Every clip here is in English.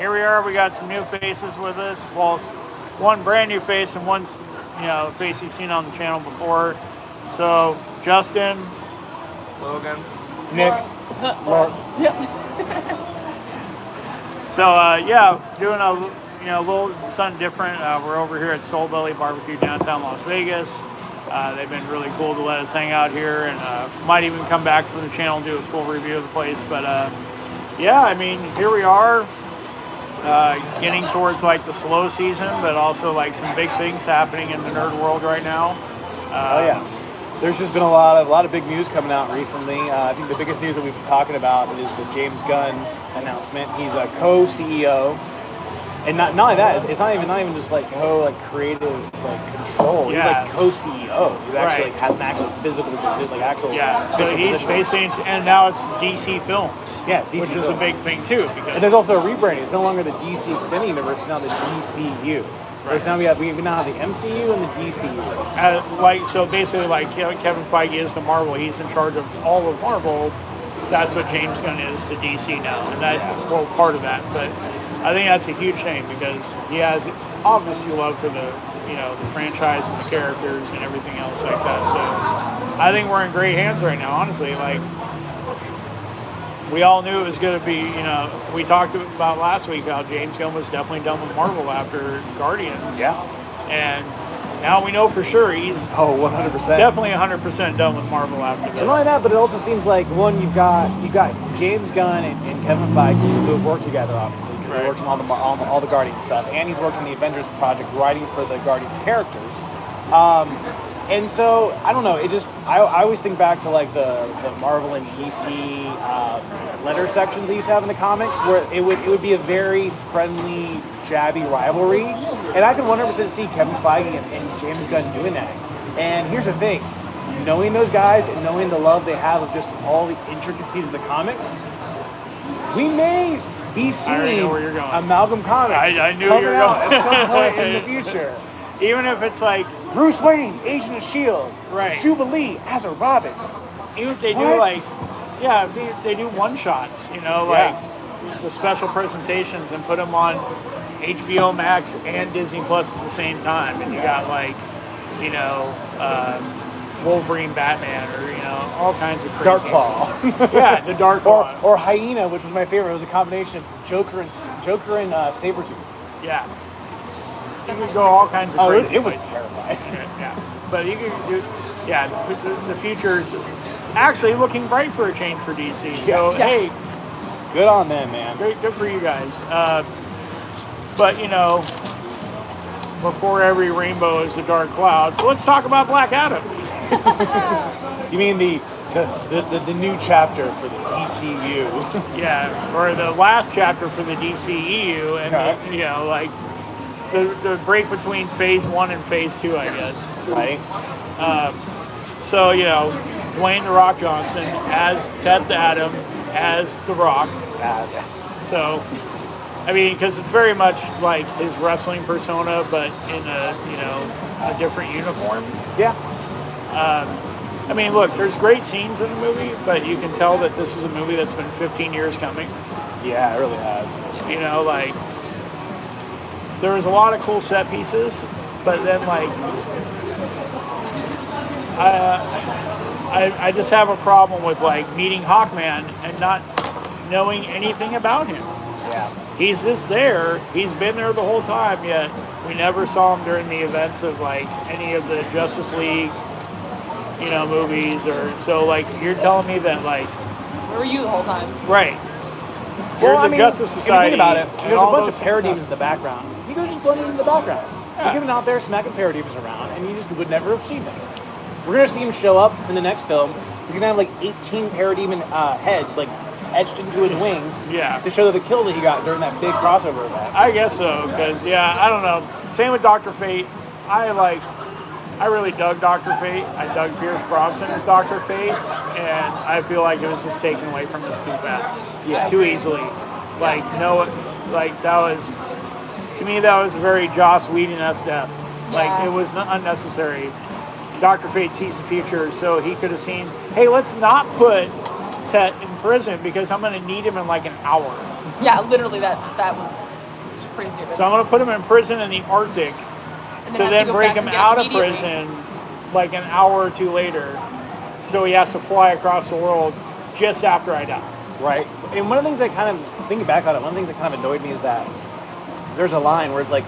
here we are. We got some new faces with us. Well, one brand new face and one, face you've seen on the channel before. So, Justin, Logan, Nick, Mark. So, doing a little something different. We're over here at Soulbelly BBQ downtown Las Vegas. They've been really cool to let us hang out here, and might even come back to the channel and do a full review of the place. But here we are, getting towards like the slow season, but also like some big things happening in the nerd world right now. There's just been a lot of big news coming out recently. I think the biggest news that we've been talking about is the James Gunn announcement. He's a co-CEO, and not only that, it's not even just like creative control. Yeah. He's like co-CEO. He actually has an actual physical position, So he's basically, and now it's DC Films. Yeah, it's DC which Films. is a big thing too. Because and there's also a rebranding. It's no longer the DC Extended Universe. It's now the DCU. So it's now we now have the MCU and the DCU. So basically, Kevin Feige is to Marvel. He's in charge of all of Marvel. That's what James Gunn is to DC now, and that's part of that. But I think that's a huge thing because he has obviously love for the franchise and the characters and everything else like that. So I think we're in great hands right now. Honestly, we all knew it was going to be, we talked about last week how James Gunn was definitely done with Marvel after Guardians. Yeah. And now we know for sure he's 100%. Definitely 100% done with Marvel after this. And not only that, but it also seems like you've got James Gunn and Kevin Feige who have worked together, obviously, because they worked on all the Guardians stuff, and he's worked on the Avengers project, writing for the Guardians characters. And so, I don't know, I always think back to the Marvel and DC letter sections they used to have in the comics, where it would be a very friendly, jabby rivalry. And I can 100% see Kevin Feige and James Gunn doing that. And here's the thing, knowing those guys and knowing the love they have of just all the intricacies of the comics, we may be seeing Amalgam Comics I knew coming you were out going. at some point in the future. Even if it's like Bruce Wayne, Agent of S.H.I.E.L.D. Right. Jubilee as a Robin. Even if they do if they do one-shots, the special presentations and put them on HBO Max and Disney Plus at the same time. And you got Wolverine, Batman, or, all kinds of crazy Darkclaw. The Darkclaw. Or Hyena, which was my favorite. It was a combination of Joker and Sabretooth. Yeah. You could go all kinds of crazy. It was terrifying. Yeah. But you can do, the future's actually looking bright for a change for DC. So, hey. Good on them, man. Good for you guys. But, before every rainbow is a dark cloud. So let's talk about Black Adam. You mean the new chapter for the DCU? Yeah, or the last chapter for the DCEU, and the break between Phase 1 and Phase 2, I guess. Right. So Dwayne "The Rock" Johnson as Ted the Atom as The Rock. So, because it's very much like his wrestling persona, but in a different uniform. Yeah. Look, there's great scenes in the movie, but you can tell that this is a movie that's been 15 years coming. Yeah, it really has. There was a lot of cool set pieces, but then I just have a problem with meeting Hawkman and not knowing anything about him. Yeah. He's just there. He's been there the whole time, yet we never saw him during the events of any of the Justice League, movies, or so. You're telling me that where were you the whole time? Right. You're the Justice Society. If you think about it, there's a bunch of parademons in stuff. the background. You could just blend into the background. You're giving out there smacking parademons around, and you just would never have seen them. We're gonna see him show up in the next film. He's gonna have 18 parademon heads etched into his wings. Yeah. To show the kills that he got during that big crossover event. I guess so, because I don't know. Same with Dr. Fate. I really dug Dr. Fate. I dug Pierce Brosnan as Dr. Fate, and I feel like it was just taken away from us too fast. Yeah. Too easily. That was, to me, that was very Joss Whedon-esque death. It was unnecessary. Dr. Fate sees the future, so he could have seen, hey, let's not put Tet in prison because I'm going to need him in an hour. Yeah, literally that was pretty stupid. So I'm going to put him in prison in the Arctic And to have then go break back him and get out of immediately. prison like an hour or two later. So he has to fly across the world just after I die. Right. And one of the things that kind of, thinking back on it, one of the things that kind of annoyed me is that there's a line where it's like,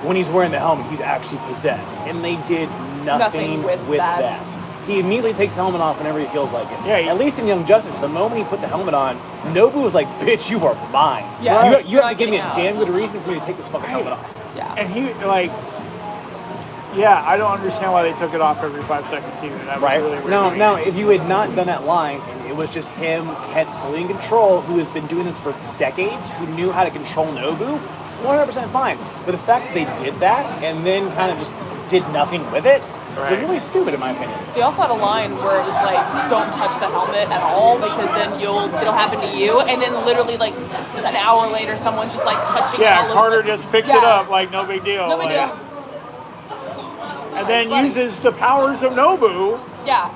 when he's wearing the helmet, he's actually possessed. And they did nothing with that. He immediately takes the helmet off whenever he feels like it. Yeah, At least in Young Justice, the moment he put the helmet on, Nobu was like, bitch, you are mine. Yeah, You have to give me a out. damn good reason for me to take this fucking helmet off. Yeah. And he, like, yeah, I don't understand why they took it off every 5 seconds either. That was really weird. No, if you had not done that line, and it was just him, Kent, fully in control, who has been doing this for decades, who knew how to control Nobu, 100% fine. But the fact that they did that, and then kind of just did nothing with it, was really stupid in my opinion. They also had a line where it was like, "Don't touch the helmet at all, because then it'll happen to you." And then literally like an hour later, someone's just like touching it all over. Carter just picks it up like no big deal. No big deal. And then uses the powers of Nobu. Yeah.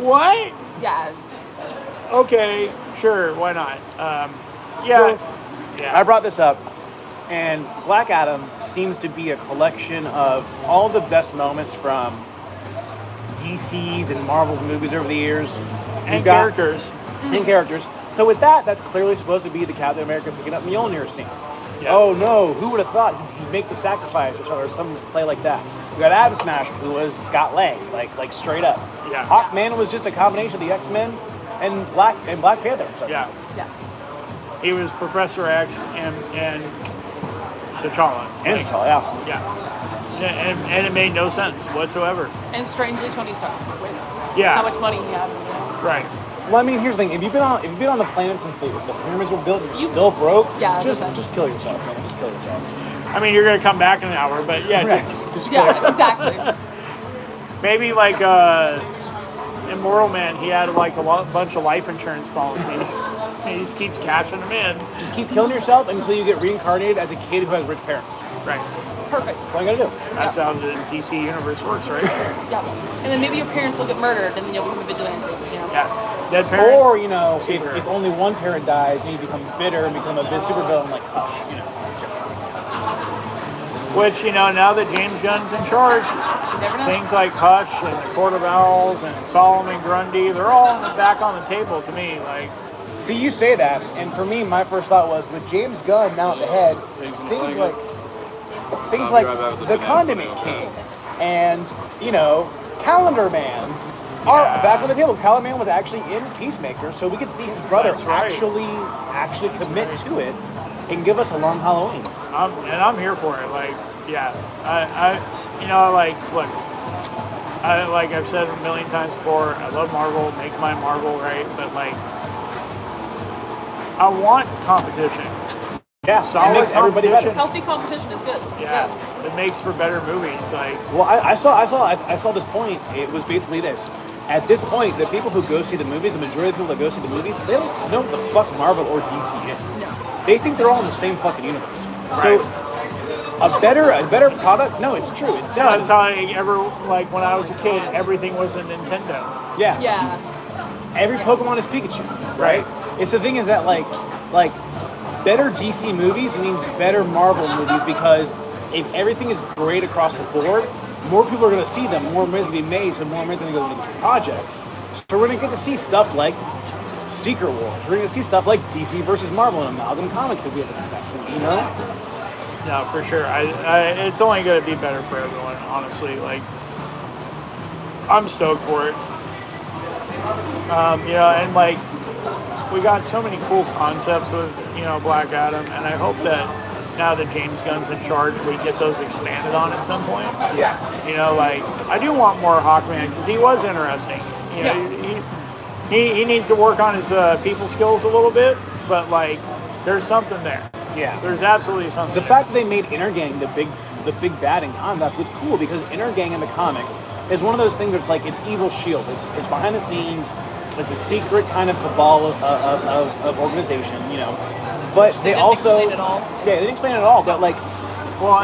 What? Yeah. Okay, sure, why not? I brought this up, and Black Adam seems to be a collection of all the best moments from DC's and Marvel's movies over the years. And characters. And characters. So with that, that's clearly supposed to be the Captain America picking up Mjolnir scene. Yeah. Oh no, who would have thought he'd make the sacrifice or some play like that? We got Atom Smasher, who was Scott Lang, like straight up. Yeah. Hawkman was just a combination of the X-Men and Black Panther. Yeah. Yeah. He was Professor X and T'Challa. And T'Challa, yeah. Yeah. And it made no sense whatsoever. And strangely, Tony Stark. With Yeah. how much money he had. Right. Well, I mean, here's the thing: if you've been on the planet since the pyramids were built, and you're still broke. Yeah, just kill yourself, man. Just kill yourself. I mean, you're gonna come back in an hour, but yeah, Just kill yourself. Exactly. maybe like Immoral Man, he had like bunch of life insurance policies. He just keeps cashing them in. Just keep killing yourself until you get reincarnated as a kid who has rich parents. Right. Perfect. That's all you gotta do. That's how the DC universe works, right? Yeah. And then maybe your parents will get murdered, and then you'll become a vigilante. You know? Yeah. Dead parents. Or if only one parent dies, then you become bitter and become a big supervillain like Hush. Which, now that James Gunn's in charge, You never know. things like Hush and the Court of Owls and Solomon Grundy, they're all back on the table to me. Like, See, you say that, and for me, my first thought was with James Gunn now at the head, things like the Condiment King and Calendar Man are back on the table. Calendar Man was actually in Peacemaker, so we could see his brother That's right. actually commit to it and give us a long Halloween. I'm here for it. Like, yeah, look, like I've said a million times before, I love Marvel, make my Marvel, right? But like, I want competition. Yeah, Solid it makes everybody better. Healthy competition is good. Yeah, it makes for better movies. Like, Well, I saw this point. It was basically this. At this point, the people who go see the movies, the majority of the people that go see the movies, they don't know what the fuck Marvel or DC is. No. They think they're all in the same fucking universe. Right. So a better product? No, it's true. It's yeah, that's how like when I was a kid, everything was a Nintendo. Yeah. Yeah. Every Pokemon is Pikachu, right? It's the thing is that like better DC movies means better Marvel movies because if everything is great across the board, more people are going to see them, more money is going to be made, so more money is going to go into these projects. So we're going to get to see stuff like Secret Wars. We're going to see stuff like DC versus Marvel and Amalgam Comics if we ever get that point, No, for sure. It's only going to be better for everyone, honestly. Like, I'm stoked for it. And like, we got so many cool concepts with, Black Adam, and I hope that now that James Gunn's in charge, we get those expanded on at some point. Yeah. Like, I do want more Hawkman, because he was interesting. He needs to work on his people skills a little bit, but like, there's something there. Yeah. There's absolutely something. The fact that they made Intergang the big bad in combat was cool because Intergang in the comics is one of those things where it's like it's evil shield. It's behind the scenes. It's a secret kind of cabal of organization, But they didn't also explain it all. Yeah, they didn't explain it all. But like,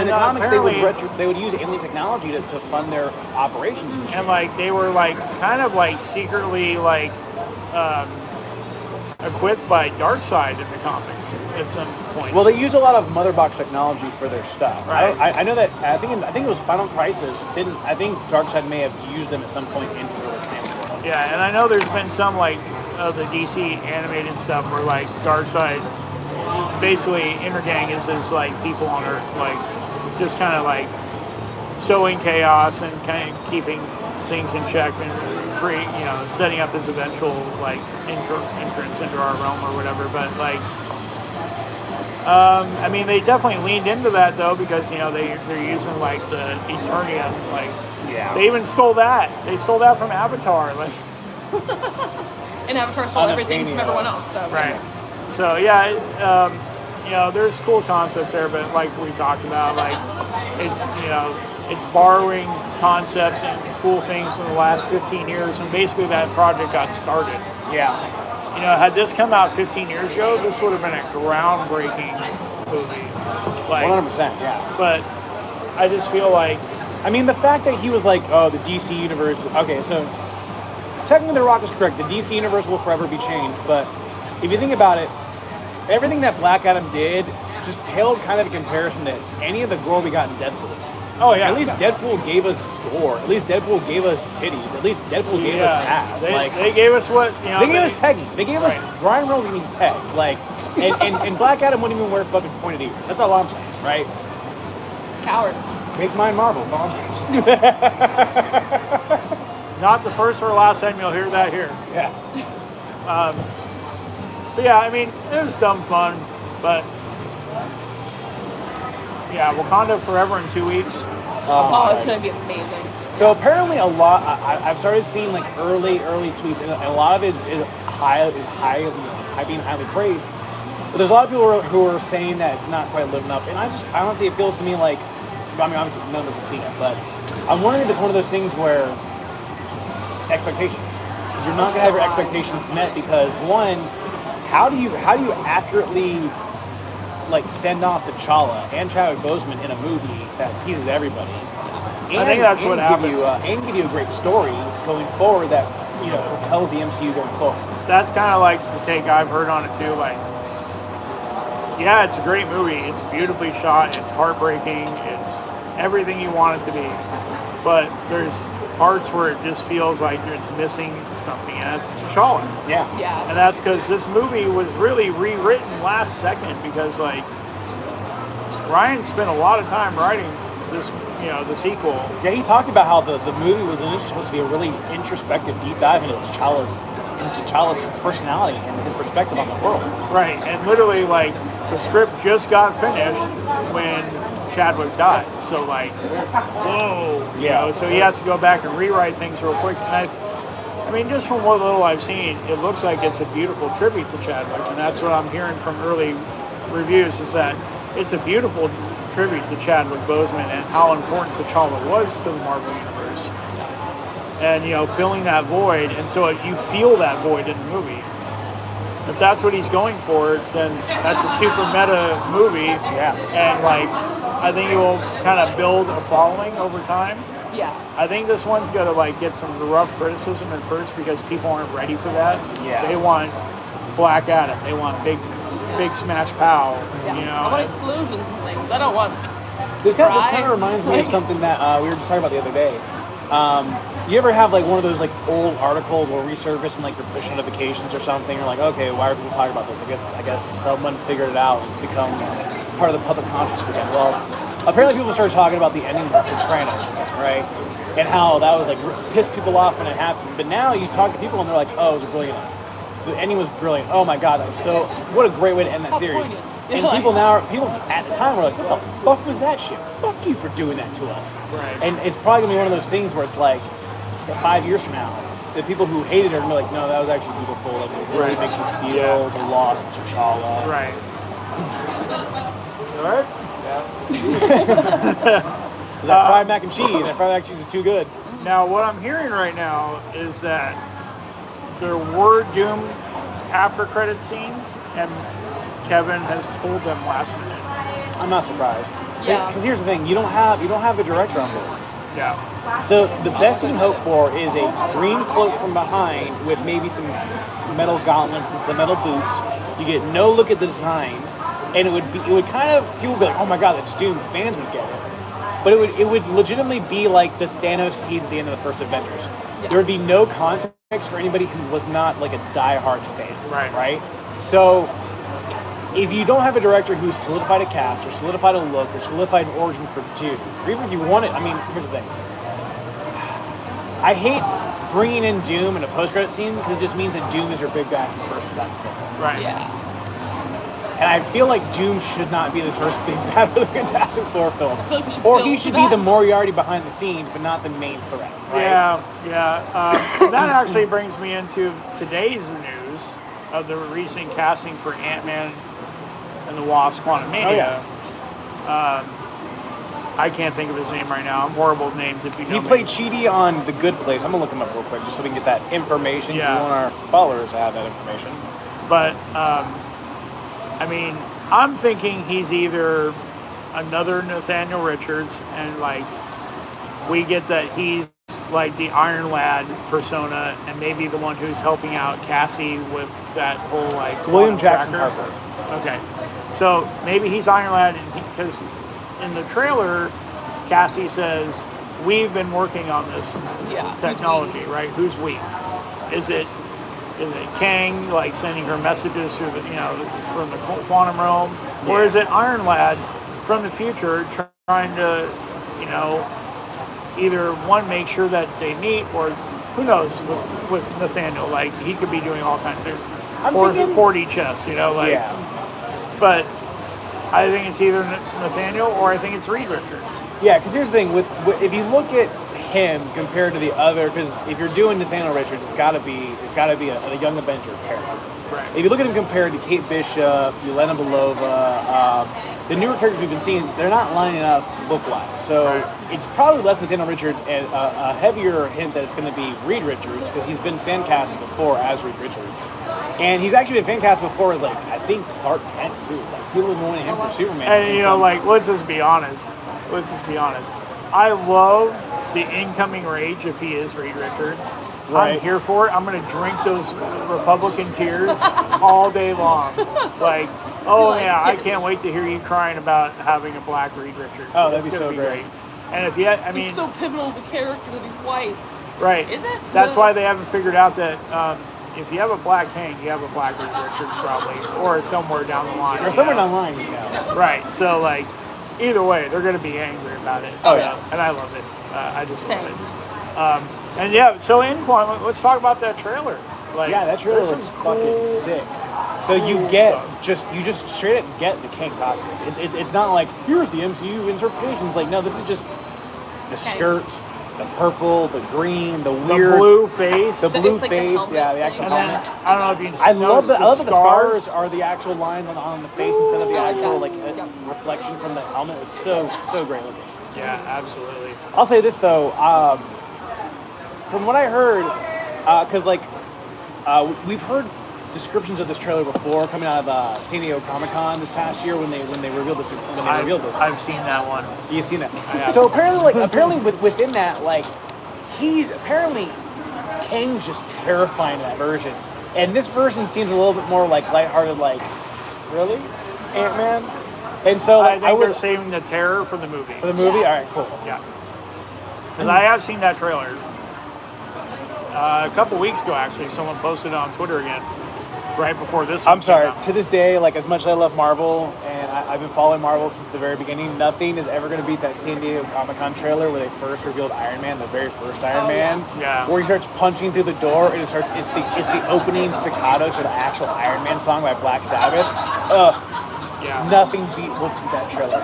in the comics, apparently they would use alien technology to fund their operations and shit. And like they were like kind of like secretly like equipped by Darkseid in the comics at some point. Well, they use a lot of Mother Box technology for their stuff. Right. I know that. I think it was Final Crisis. I think Darkseid may have used them at some point in his early Family. Yeah, and I know there's been some like of the DC animated stuff where like Darkseid, basically Intergang is his like people on Earth, like just kind of like sowing chaos and kind of keeping things in check and create, setting up his eventual like entrance into our realm or whatever. But like, I mean, they definitely leaned into that though because they're using like the Eternium, like they even stole that. They stole that from Avatar, like. And Avatar stole everything from everyone else. So right. So there's cool concepts there, but like we talked about, like it's borrowing concepts and cool things from the last 15 years, and basically that project got started. Yeah. Had this come out 15 years ago, this would have been a groundbreaking movie. Like 100%. Yeah. But I just feel like, I mean, the fact that he was like, oh, the DC universe. Okay, so technically, The Rock is correct. The DC universe will forever be changed. But if you think about it, everything that Black Adam did just paled kind of in comparison to any of the gore we got in Deadpool. oh yeah, At least Deadpool gave us gore. At least Deadpool gave us titties. At least Deadpool gave us ass. They gave us what they gave us pegging. They gave us Ryan Reynolds getting pegged. Like, and Black Adam wouldn't even wear fucking pointed ears. That's all I'm saying, right? Coward. Make mine marbles. All I'm saying. Not the first or last time you'll hear that here. Yeah. But yeah, I mean, it was dumb fun, but yeah, Wakanda Forever in 2 weeks. It's gonna be amazing. So apparently a lot. I've started seeing like early tweets, and a lot of it is being highly praised. But there's a lot of people who are saying that it's not quite living up, and I honestly, it feels to me like, I mean, obviously none of us have seen it, but I'm wondering if it's one of those things where expectations. You're not gonna have your expectations met because one, how do you accurately like send off T'Challa and Chadwick Boseman in a movie that pleases everybody? And, I think that's what happened. And give you a great story going forward that propels the MCU going forward. That's kind of like the take I've heard on it too. Like, yeah, it's a great movie. It's beautifully shot. It's heartbreaking. It's everything you want it to be. But there's parts where it just feels like it's missing something, and it's T'Challa. Yeah. Yeah. And that's because this movie was really rewritten last second because, like, Ryan spent a lot of time writing this, the sequel. Yeah, he talked about how the movie was initially supposed to be a really introspective deep dive into T'Challa's personality and his perspective on the world. Right, and literally, like, the script just got finished when Chadwick died. So, like, whoa. So he has to go back and rewrite things real quick. And I mean, just from what little I've seen, it looks like it's a beautiful tribute to Chadwick. And that's what I'm hearing from early reviews, is that it's a beautiful tribute to Chadwick Boseman and how important T'Challa was to the Marvel Universe. And, filling that void. And so you feel that void in the movie. If that's what he's going for, then that's a super meta movie. Yeah. And, like, I think it will kind of build a following over time. Yeah. I think this one's going to, like, get some rough criticism at first because people aren't ready for that. Yeah. They want Black Adam. They want big smash pow. Yeah. I want explosions and things. I don't want. This kind of reminds me of something that we were just talking about the other day. You ever have like one of those like old articles or resurface and like your push notifications or something? You're like, okay, why are people talking about this? I guess someone figured it out. It's become part of the public consciousness again. Well, apparently people started talking about the ending of The Sopranos again, right? And how that was like pissed people off when it happened. But now you talk to people and they're like, oh, it was brilliant. The ending was brilliant. Oh my god, that was so. What a great way to end that series. And people at the time were like, what the fuck was that shit? Fuck you for doing that to us. Right. And it's probably gonna be one of those things where it's like 5 years from now, the people who hated it are gonna be like, no, that was actually beautiful. Like, it really makes you feel the loss of T'Challa. Right. All right. That fried mac and cheese. That fried mac and cheese is too good. Now, what I'm hearing right now is that there were Doom after credit scenes, and Kevin has pulled them last minute. I'm not surprised. Yeah. Because here's the thing: you don't have a director on board. Yeah. So the best you can hope for is a green cloak from behind with maybe some metal gauntlets and some metal boots. You get no look at the design, and it would kind of, people would be like, oh my god, that's Doom. Fans would get it, but it would legitimately be like the Thanos tease at the end of the first Avengers. Yeah. There would be no context for anybody who was not like a diehard fan. Right. So if you don't have a director who's solidified a cast or solidified a look or solidified an origin for Doom, or even if you want it, I mean, here's the thing. I hate bringing in Doom in a post-credit scene because it just means that Doom is your big guy from the first Fantastic Four film. Right. Yeah. And I feel like Doom should not be the first big bad for the Fantastic Four film. I feel like we should Or build he to should that. be the Moriarty behind the scenes, but not the main threat. Right? Yeah. That actually brings me into today's news of the recent casting for Ant-Man and the Wasp: Quantumania. Oh, yeah. I can't think of his name right now. I'm horrible with names. If you know He me. played Chidi on The Good Place. I'm gonna look him up real quick just so we can get that information. Yeah. Because we want our followers to have that information. But I mean, I'm thinking he's either another Nathaniel Richards, and like we get that he's like the Iron Lad persona, and maybe the one who's helping out Cassie with that whole like William quantum Jackson tracker. Harper. Okay, so maybe he's Iron Lad, because in the trailer, Cassie says we've been working on this Yeah. technology, right? Who's we? Is it Kang like sending her messages through the from the quantum realm, or is it Iron Lad from the future trying to either one make sure that they meet, or who knows with Nathaniel, like he could be doing all kinds of 4D chess, Yeah. But I think it's either Nathaniel or I think it's Reed Richards. Yeah, because here's the thing: with if you look at him compared to the other, because if you're doing Nathaniel Richards, it's got to be a young Avenger character. Right. If you look at him compared to Kate Bishop, Yelena Belova, the newer characters we've been seeing, they're not lining up look-wise. So it's probably less Nathaniel Richards and a heavier hint that it's going to be Reed Richards, because he's been fan casted before as Reed Richards. And he's actually been fan cast before as, like, I think Clark Kent, too. Like, people have been wanting him for Superman. And, let's just be honest. I love the incoming rage if he is Reed Richards. Right. I'm here for it. I'm going to drink those Republican tears all day long. Like, I can't wait to hear you crying about having a black Reed Richards. Oh, that'd It's be gonna so great. And if yet, I mean, It's so pivotal to the character that he's white. right. Is it? That's why they haven't figured out that if you have a black Hank, you have a black Reed Richards probably, or somewhere down the line. Or somewhere down the line, you know. Right. So, like, either way, they're going to be angry about it. Oh, yeah. And I love it. I just love it. Same. And yeah, so in Quantum, let's talk about that trailer. Like, Yeah, that trailer there's looks some fucking cool- sick. So you cool get stuff. you just straight up get the Kang costume. It's not like here's the MCU interpretation. It's like no, this is just the skirt, the purple, the green, the The weird blue face. the blue It's like the face. helmet Yeah, the thing. actual and then, helmet. I don't know if you can I love that the scars. scars are the actual lines on the face instead of the Oh, actual yeah. like Yeah. reflection from the helmet. It's so great looking. Yeah, absolutely. I'll say this though, from what I heard, because we've heard descriptions of this trailer before coming out of San Diego Comic-Con this past year when they revealed this. I've seen that one. You've seen that. have. So apparently within that, like he's apparently Kang's just terrifying in that version, and this version seems a little bit more like lighthearted. Like, really, Ant-Man? And so I like, think would they're saving the terror for the movie. for the movie. Yeah. All right, cool. Yeah. Because I have seen that trailer. A couple weeks ago, actually, someone posted it on Twitter again, right before this one I'm sorry. came out. To this day, like as much as I love Marvel, and I've been following Marvel since the very beginning, nothing is ever going to beat that San Diego Comic-Con trailer where they first revealed Iron Man, the very first Iron Man, Yeah. where he starts punching through the door and it's the opening staccato to the actual Iron Man song by Black Sabbath. Yeah. Nothing will beat that trailer.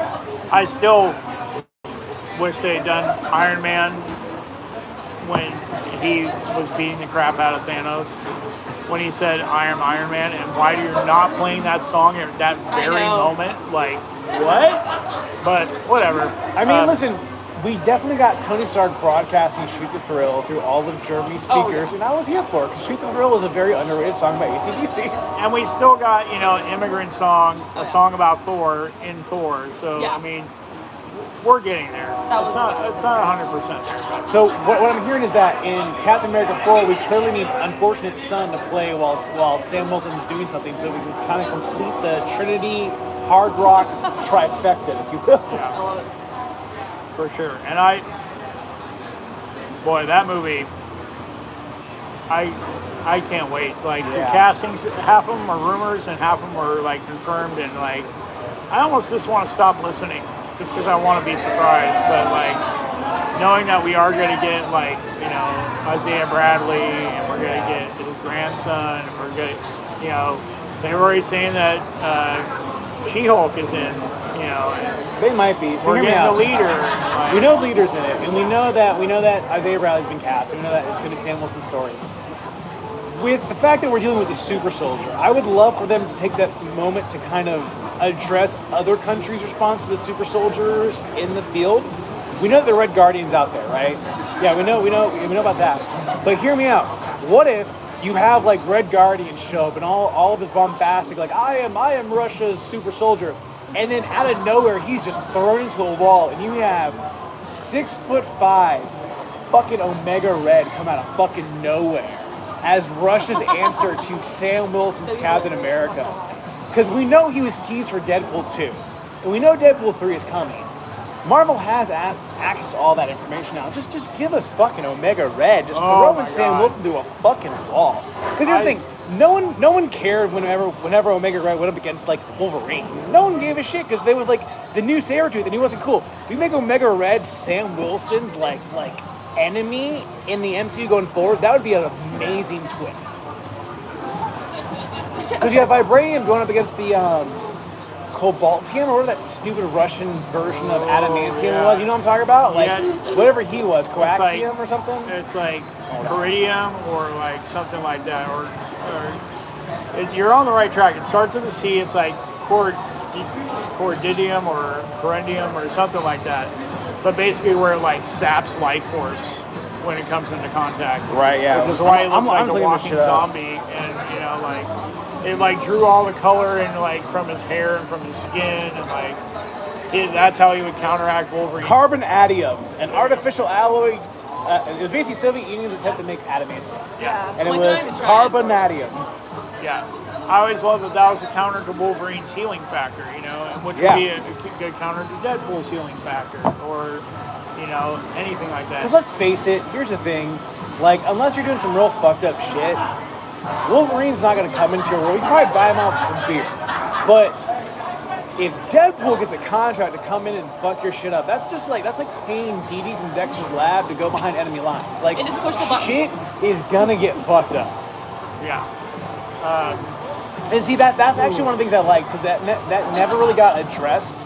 I still wish they'd done Iron Man when he was beating the crap out of Thanos. When he said, I am Iron Man, and why you're not playing that song at that I very know. moment? Like, what? But whatever. I mean, listen, we definitely got Tony Stark broadcasting Shoot the Thrill through all of Germany's speakers, Oh, yeah. and I was here for it, because Shoot the Thrill is a very underrated song by AC/DC. And we still got, an immigrant song, a song about Thor in Thor. So, Yeah. I mean, we're getting there. That was it's not 100% there. But. So what I'm hearing is that in Captain America 4, we clearly need Unfortunate Son to play while Sam Wilson's doing something, so we can kind of complete the Trinity hard rock trifecta, if you will. Yeah. I love it. For sure. And boy, that movie, I can't wait. Like, the castings, half of them are rumors and half of them are, like, confirmed. And, like, I almost just want to stop listening just because I want to be surprised. But, like, knowing that we are going to get, like, you know, Isaiah Bradley and we're going to get his grandson and we're going to, you know, they were already saying that She-Hulk is in, you know. They might be. So we're getting the leader. Like, we know leaders in it, and we know that Isaiah Bradley's been cast. We know that it's going to be Sam Wilson's story. With the fact that we're dealing with the super soldier, I would love for them to take that moment to kind of address other countries' response to the super soldiers in the field. We know that the Red Guardian's out there, right? Yeah, we know about that. But hear me out. What if you have like Red Guardian show up and all of his bombastic, like I am Russia's super soldier, and then out of nowhere he's just thrown into a wall, and you have 6'5" fucking Omega Red come out of fucking nowhere as Russia's answer to Sam Wilson's Captain America. Because we know he was teased for Deadpool 2. And we know Deadpool 3 is coming. Marvel has access to all that information now. Just give us fucking Omega Red. Just throwing Sam Wilson through a fucking wall. Because here's the thing. No one cared whenever Omega Red went up against like Wolverine. No one gave a shit because they was like the new Sabretooth and he wasn't cool. We make Omega Red Sam Wilson's like enemy in the MCU going forward. That would be an amazing twist. Because you have Vibranium going up against the Cobaltium, or whatever that stupid Russian version of Adamantium was. You know what I'm talking about? Like whatever he was, Coaxium or something. It's like Iridium or like something like that. Or you're on the right track. It starts with a C. It's like Cordidium or Correndium or something like that. But basically, where it like saps life force when it comes into contact. Right. Yeah. Which is why it looks like a walking zombie, and you know, like it like drew all the color and like from his hair and from his skin, and like that's how he would counteract Wolverine. Carbonadium, an artificial alloy. It was basically Soviet Union's attempt to make adamantium. Yeah. And it was carbonadium. Yeah. I always loved that was a counter to Wolverine's healing factor, you know, which would be a good counter to Deadpool's healing factor, or, you know, anything like that. Because let's face it, here's the thing, like, unless you're doing some real fucked up shit, Wolverine's not going to come into your world. You can probably buy him out for some beer. But if Deadpool gets a contract to come in and fuck your shit up, that's like paying Dee Dee from Dexter's Lab to go behind enemy lines. Like, shit is gonna get fucked up. Yeah. And see, that's actually one of the things I like, because that never really got addressed.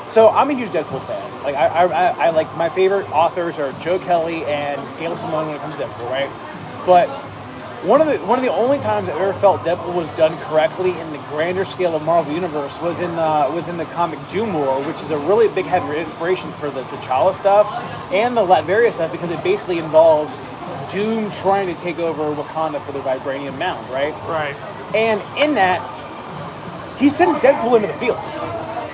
So I'm a huge Deadpool fan. Like I like, my favorite authors are Joe Kelly and Gail Simone when it comes to Deadpool, right? But one of the only times I've ever felt Deadpool was done correctly in the grander scale of Marvel Universe was in the comic Doom War, which is a really big heavy inspiration for the T'Challa stuff and the Latveria stuff, because it basically involves Doom trying to take over Wakanda for the Vibranium Mound, right? Right. And in that, he sends Deadpool into the field,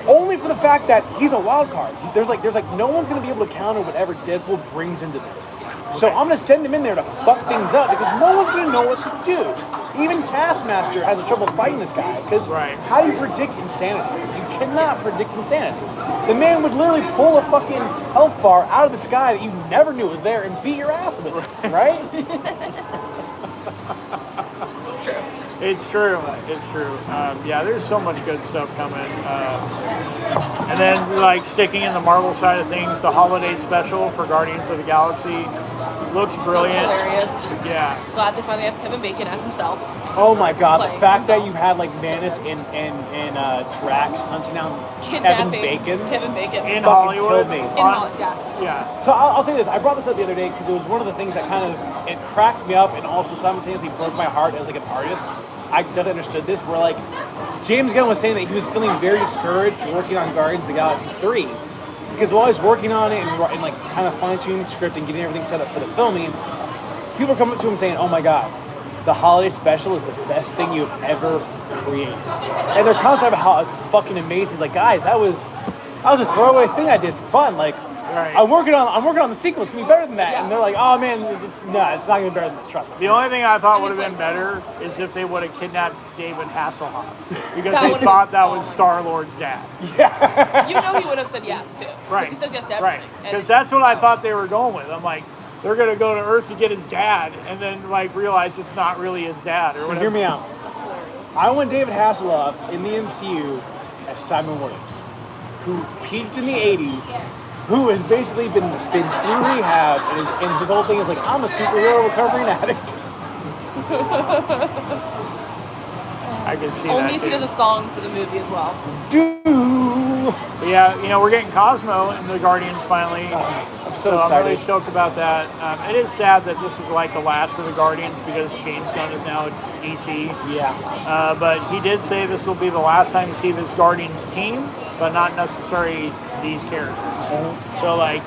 only for the fact that he's a wild card. There's like no one's gonna be able to counter whatever Deadpool brings into this. So I'm gonna send him in there to fuck things up, because no one's gonna know what to do. Even Taskmaster has a trouble fighting this guy, because how do you predict insanity? You cannot predict insanity. The man would literally pull a fucking health bar out of the sky that you never knew was there and beat your ass with it, right? It's true. It's true. It's true. Yeah, there's so much good stuff coming. And then, like, sticking in the Marvel side of things, the holiday special for Guardians of the Galaxy looks brilliant. Hilarious. Yeah. Glad they finally have Kevin Bacon as himself. Oh my god, the fact that you had like Manus and Drax hunting down Kevin Bacon. Kevin Bacon. In Hollywood. Killed me. Yeah. So I'll say this. I brought this up the other day because it was one of the things that kind of, it cracked me up and also simultaneously broke my heart as like an artist. I never understood this, where like James Gunn was saying that he was feeling very discouraged working on Guardians of the Galaxy 3. Because while I was working on it and like kind of fine-tuning the script and getting everything set up for the filming, people come up to him saying, "Oh my god, the holiday special is the best thing you've ever created." And they're constantly about how it's fucking amazing. It's like, guys, that was was a throwaway thing I did for fun. Like, Right. I'm working on the sequel. It's gonna be better than that. Yeah. And they're like, oh man, it's not gonna be better than this. Trust me. The only thing I thought And would have it's been like- better is if they would have kidnapped David Hasselhoff because That they would've thought been- that oh was my Star-Lord's dad. You know he would have said yes too. 'Cause Right. He says yes to Right. everything. And Because it's that's what I so- thought they were going with. I'm like, they're going to go to Earth to get his dad and then like realize it's not really his dad or So whatever. hear me out. That's hilarious. I want David Hasselhoff in the MCU as Simon Williams, who peaked in the '80s, who has basically been through rehab, and his whole thing is like, I'm a superhero recovering addict. I can see Only that if too. he does a song for the movie as well. But yeah, we're getting Cosmo in the Guardians finally. I'm So so I'm really excited. stoked about that. It is sad that this is like the last of the Guardians because James Gunn is now at DC. Yeah. But he did say this will be the last time you see this Guardians team, but not necessarily these characters. So like,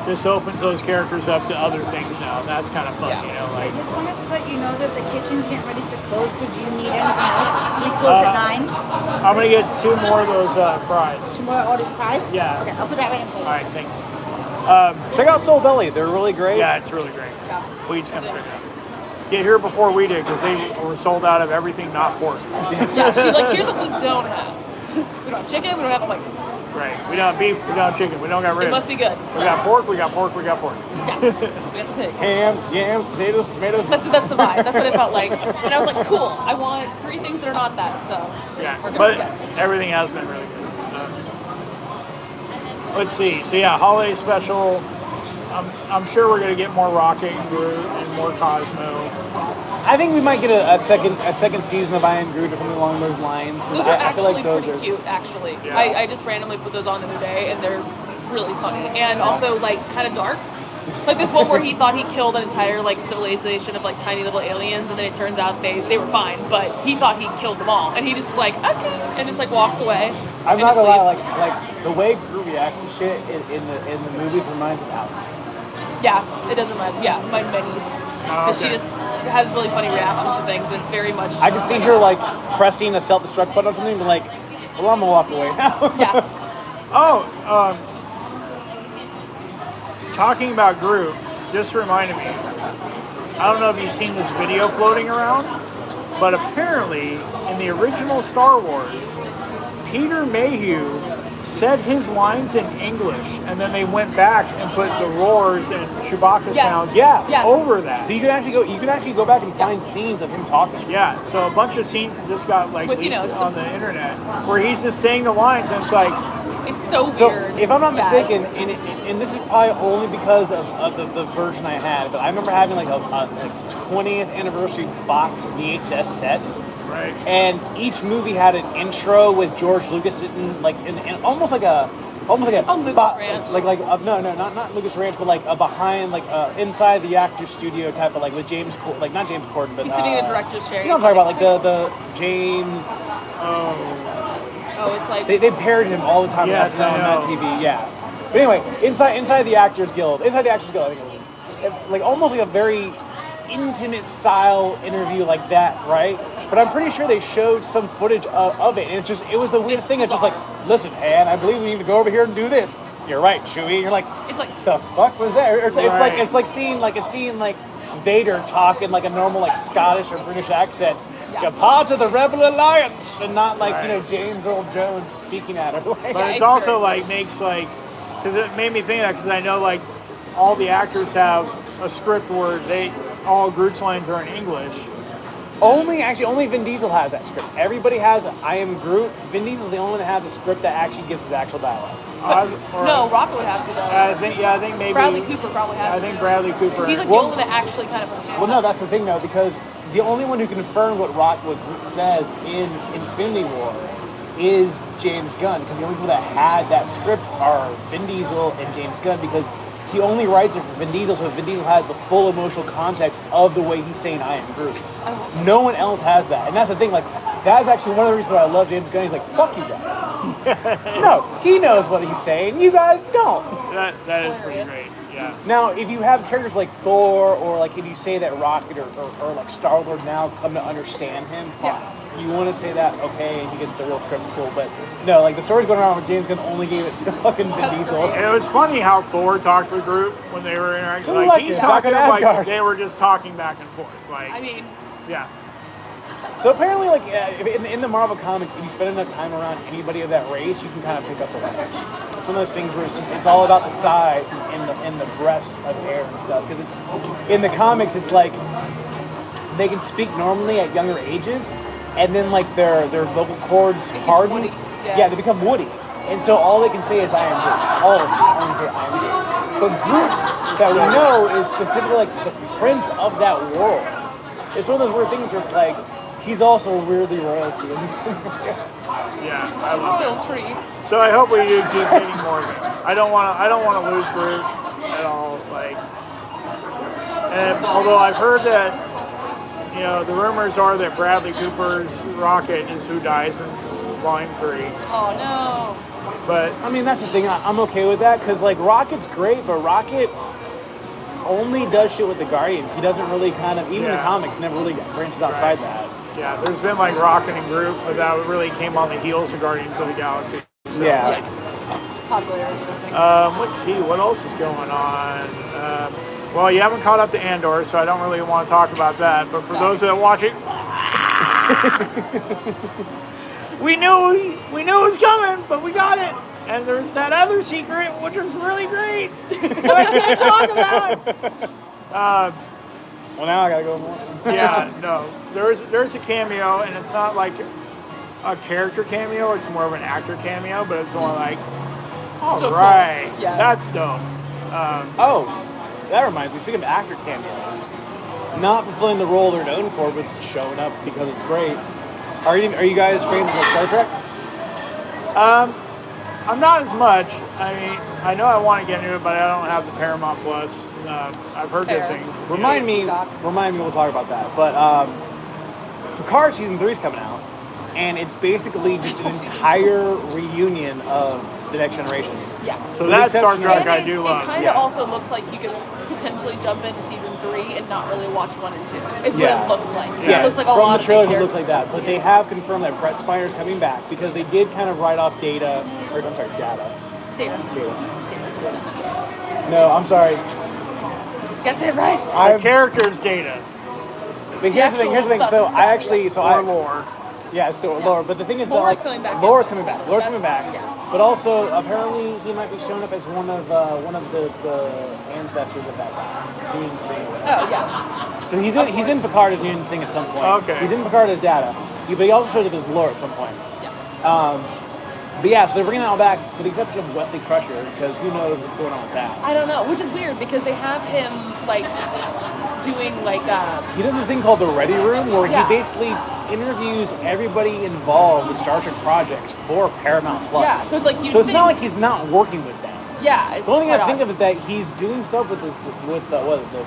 this opens those characters up to other things now. And that's kind of fun, Yeah. Like, I just wanted to let you know that the kitchen's getting ready to close, so do you need anything else? We close at 9. I'm gonna get 2 more of those fries. Tomorrow order fries? Yeah. Okay, I'll put that right in for you. All right, thanks. Check out Soulbelly. They're really great. Yeah, it's really great. Yeah. We just gotta figure it out. Get here before we did because they were sold out of everything not pork. Yeah, she's like, here's what we don't have. We don't have chicken, we don't have like, Right. We don't have beef. We don't have chicken. We don't got it ribs. must be good. We got pork. We got pork. We got pork. Yeah, we got the pig. Ham, yams, potatoes, tomatoes. That's the vibe. That's what it felt like. And I was like, cool. I want 3 things that are not that. So Yeah, we're but good. everything has been really good. Let's see. So yeah, holiday special. I'm sure we're gonna get more Rocket and Groot and more Cosmo. I think we might get a second season of I Am Groot or something along those lines. 'Cause Those are I feel like actually those pretty are cute, actually. Yeah. I just randomly put those on the other day, and they're really funny. And also, like, kind of dark. Like this one where he thought he killed an entire, like, civilization of, like, tiny little aliens, and then it turns out they were fine, but he thought he killed them all. And he just, like, okay, and just, like, walks away. I'm and not just gonna lie, leaves. like the way Groot reacts to shit in the movies reminds me of Alex. Yeah, it does remind me. Yeah, my minis. Because okay. she just has really funny reactions to things, and it's very much. I can see her like pressing a self-destruct button or something, and be like, well, I'm gonna walk away now. Yeah. Oh, talking about Groot, just reminded me. I don't know if you've seen this video floating around, but apparently in the original Star Wars, Peter Mayhew said his lines in English, and then they went back and put the roars and Chewbacca Yes. sounds Yeah. over that. So you can actually go back and find scenes of him talking. Yeah, so a bunch of scenes just got like With, leaked just on the internet where he's just saying the lines, and it's like, It's so So weird. if I'm not Yeah, mistaken, and this is probably only because of the version I had, but I remember having like a 20th anniversary box of VHS sets. right? And each movie had an intro with George Lucas sitting like in almost like a Oh, Lucas Ranch. no not Lucas Ranch, but like a behind inside the actor's studio type of like with James not James Corden, but He's sitting in a director's chair. you know what I'm talking about, like the James. Oh, it's like. They paired him all the time Yes, on I that know. TV. Yeah, but anyway, inside the Actors Guild, I think it was like almost like a very intimate style interview like that, right? But I'm pretty sure they showed some footage of it, and it was the weirdest thing. It's just like, listen, man, I believe we need to go over here and do this. You're right, Chewie. You're like, It's like. the fuck was that? It's Right. like seeing Vader talk in like a normal like Scottish or British accent. Yeah. You're part of the Rebel Alliance, and not like Right. James Earl Jones speaking at her. But Yeah, it's it's also very- like makes like, because it made me think of that because I know like all the actors have a script where all Groot's lines are in English. Only Vin Diesel has that script. Everybody has I Am Groot. Vin Diesel's the only one that has a script that actually gives his actual dialogue. No, Rocket would have to though. I think maybe Bradley Cooper probably has I to. think Bradley Cooper. Because he's like Well- the only one that actually kind of understands. Well, no, that's the thing though, because the only one who confirmed what Groot says in Infinity War is James Gunn, because the only people that had that script are Vin Diesel and James Gunn, because he only writes it for Vin Diesel, so Vin Diesel has the full emotional context of the way he's saying I am Groot. No one else has that, and that's the thing. Like, that's actually one of the reasons why I love James Gunn. He's like, fuck you guys. No, he knows what he's saying. You guys don't. that is pretty Hilarious. great. Yeah. Now, if you have characters like Thor, or like if you say that Rocket or like Star-Lord now come to understand him, fine. you want to say that, okay, and he gets the real script, cool, but no, like the story's going around where James Gunn only gave it to fucking Vin Diesel. And it was funny how Thor talked to the group when they were interacting. So Like, like he it, talked to back them in like Asgard. they were just talking back and forth. Like, I mean, yeah. So apparently, like in the Marvel comics, if you spend enough time around anybody of that race, you can kind of pick up the language. It's one of those things where it's all about the size and the breaths of air and stuff. Because it's in the comics, it's like they can speak normally at younger ages, and then like their vocal cords harden. woody. Yeah, they become woody, and so all they can say is "I am Groot." All of them only say "I am Groot." But Groot, that we know, is specifically like the prince of that world. It's one of those weird things where it's like. He's also weirdly royalty in this scenario. Yeah, I love royal it. tree. So I hope we do keep getting more of it. I don't want to lose Groot at all. Like, and although I've heard that, you know, the rumors are that Bradley Cooper's Rocket is who dies in Volume 3. Oh no. But I mean, that's the thing. I'm okay with that because like Rocket's great, but Rocket only does shit with the Guardians. He doesn't really kind of even in the comics never really branches outside that. yeah, there's been like Rocket and Groot, but that really came on the heels of Guardians of the Galaxy. So, Yeah. Popularity, I think. Let's see, what else is going on? Well, you haven't caught up to Andor, so I don't really want to talk about that. But for those that watch it, we knew it was coming, but we got it. And there's that other secret, which is really great, that I can't talk about. Well, now I gotta go more. Yeah, no, there's a cameo, and it's not like a character cameo; it's more of an actor cameo. But it's more like, all So cool. right, Yeah. that's dope. Oh, that reminds me. Speaking of actor cameos, not fulfilling the role they're known for, but showing up because it's great. Are you guys fans of Star Trek? I'm not as much. I mean, I know I want to get into it, but I don't have the Paramount Plus. I've heard good Fair. things. Remind me. We'll talk about that. But Picard season 3 is coming out, and it's basically just an entire reunion of the Next Generation. Yeah. So With that's Star exception of- Trek I And do it love. kind of Yeah. also looks like you could potentially jump into season 3 and not really watch 1 and 2. It's Yeah. what it looks like. Yeah. It looks like a From lot the of trailer, big it looks like that. characters. But they have confirmed that Brett Spiner's coming back because they did kind of write off Data. Data. No, I'm sorry. Gotta say it right. The character's Data But here's the thing. Here's the thing. So I actually, or lore. yeah, it's still Laura. But the thing is that Laura's like coming back. Laura's coming back. Laura's coming back. Yeah. But also apparently he might be showing up as one of the ancestors of that guy. Union Singh. Oh yeah. So he's in Picard as Union Singh at some point. Okay. He's in Picard as Data. But he also shows up as Laura at some point. Yeah. But yeah, so they're bringing that all back, with the exception of Wesley Crusher, because who knows what's going on with that. I don't know, which is weird because they have him like doing like He does this thing called the Ready Room, where Yeah. he basically interviews everybody involved with Star Trek projects for Paramount Plus. Yeah, so it's like you'd So it's not think- like he's not working with them. yeah. It's The only thing I quite think odd. of is that he's doing stuff with the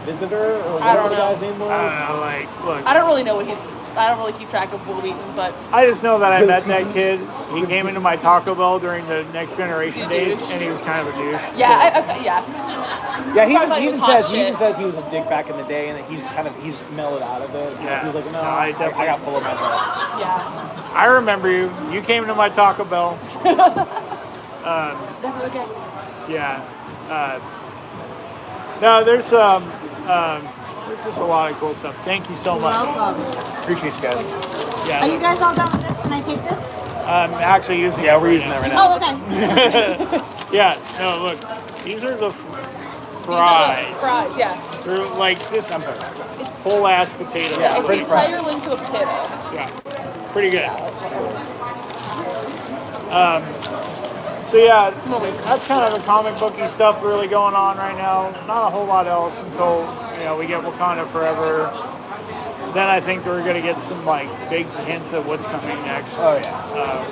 Visitor or I whatever don't the know. guy's name was. I don't know, like, look, I don't really know what he's. I don't really keep track of Will Wheaton, but I just know that I met that kid. He came into my Taco Bell during the Next Generation He's a days, douche. and he was kind of a douche. yeah, So- yeah. Yeah, he Probably thought he even was hot says shit. he was a dick back in the day, and that he's mellowed out of it. Yeah. He was like, no, No, I I definitely- got full of myself. Yeah. I remember you. You came into my Taco Bell. Never again. Yeah. No, there's just a lot of cool stuff. Thank you so much. Welcome. Appreciate you guys. Are Yeah. you guys all done with this? Can I take this? I'm actually using Yeah, it we're right using now. that right now. Oh, okay. Yeah. No, look. These are the These are the fries. Fries, yeah. They're like this It's full ass potato. Yeah, it's the French fries. entire link to a potato. Yeah. Pretty good. Yeah, that's whatever. So yeah, I'm gonna wait for that's kind of the comic booky stuff really going on right now. Not a whole lot else until we get Wakanda Forever. Then I think we're gonna get some like big hints of what's coming next. Oh yeah.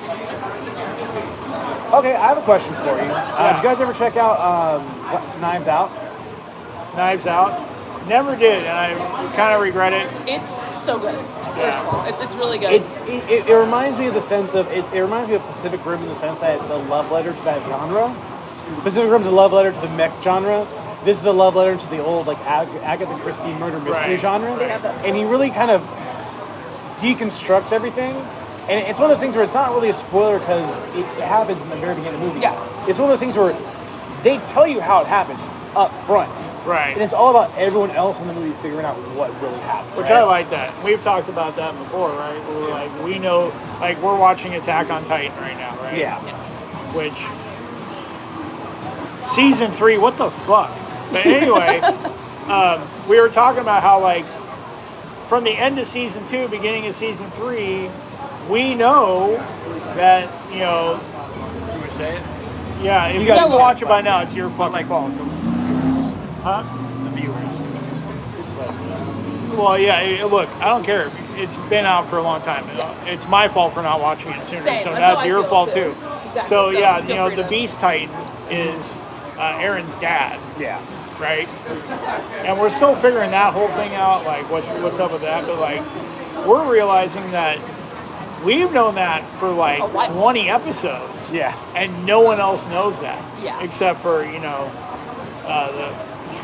Okay, I have a question for you. Did you guys ever check out Knives Out? Knives Out. Never did, and I kind of regret it. It's so good. First of all, it's really good. It reminds me of the sense of it reminds me of Pacific Rim in the sense that it's a love letter to that genre. Pacific Rim's a love letter to the mech genre. This is a love letter to the old like Agatha Christie murder mystery Right. genre. They have that. And he really kind of deconstructs everything. And it's one of those things where it's not really a spoiler because it happens in the very beginning of the movie. Yeah. It's one of those things where they tell you how it happens up front. Right. And it's all about everyone else in the movie figuring out what really happened. Which right? I like that. We've talked about that before, right? We're like, we know, like, we're watching Attack on Titan right now, right? Yeah. Which, season 3, what the fuck? But anyway, we were talking about how, like, from the end of season 2, beginning of season 3, we know that, you know, Should we say it? yeah, if you guys didn't know. watch it by now, it's your fucking fault. Huh? The viewers. Well, yeah, look, I don't care. It's been out for a long time. It's my fault for not watching it sooner. Same. So That's how that's I your feel, fault too. too. Exactly. So So yeah, feel you know, free the to- Beast Titan is Aaron's dad, Yeah. right? And we're still figuring that whole thing out, like what's up with that. But like, we're realizing that we've known that for like A while. 20 episodes. Yeah. And no one else knows that. Yeah. Except for, you know, the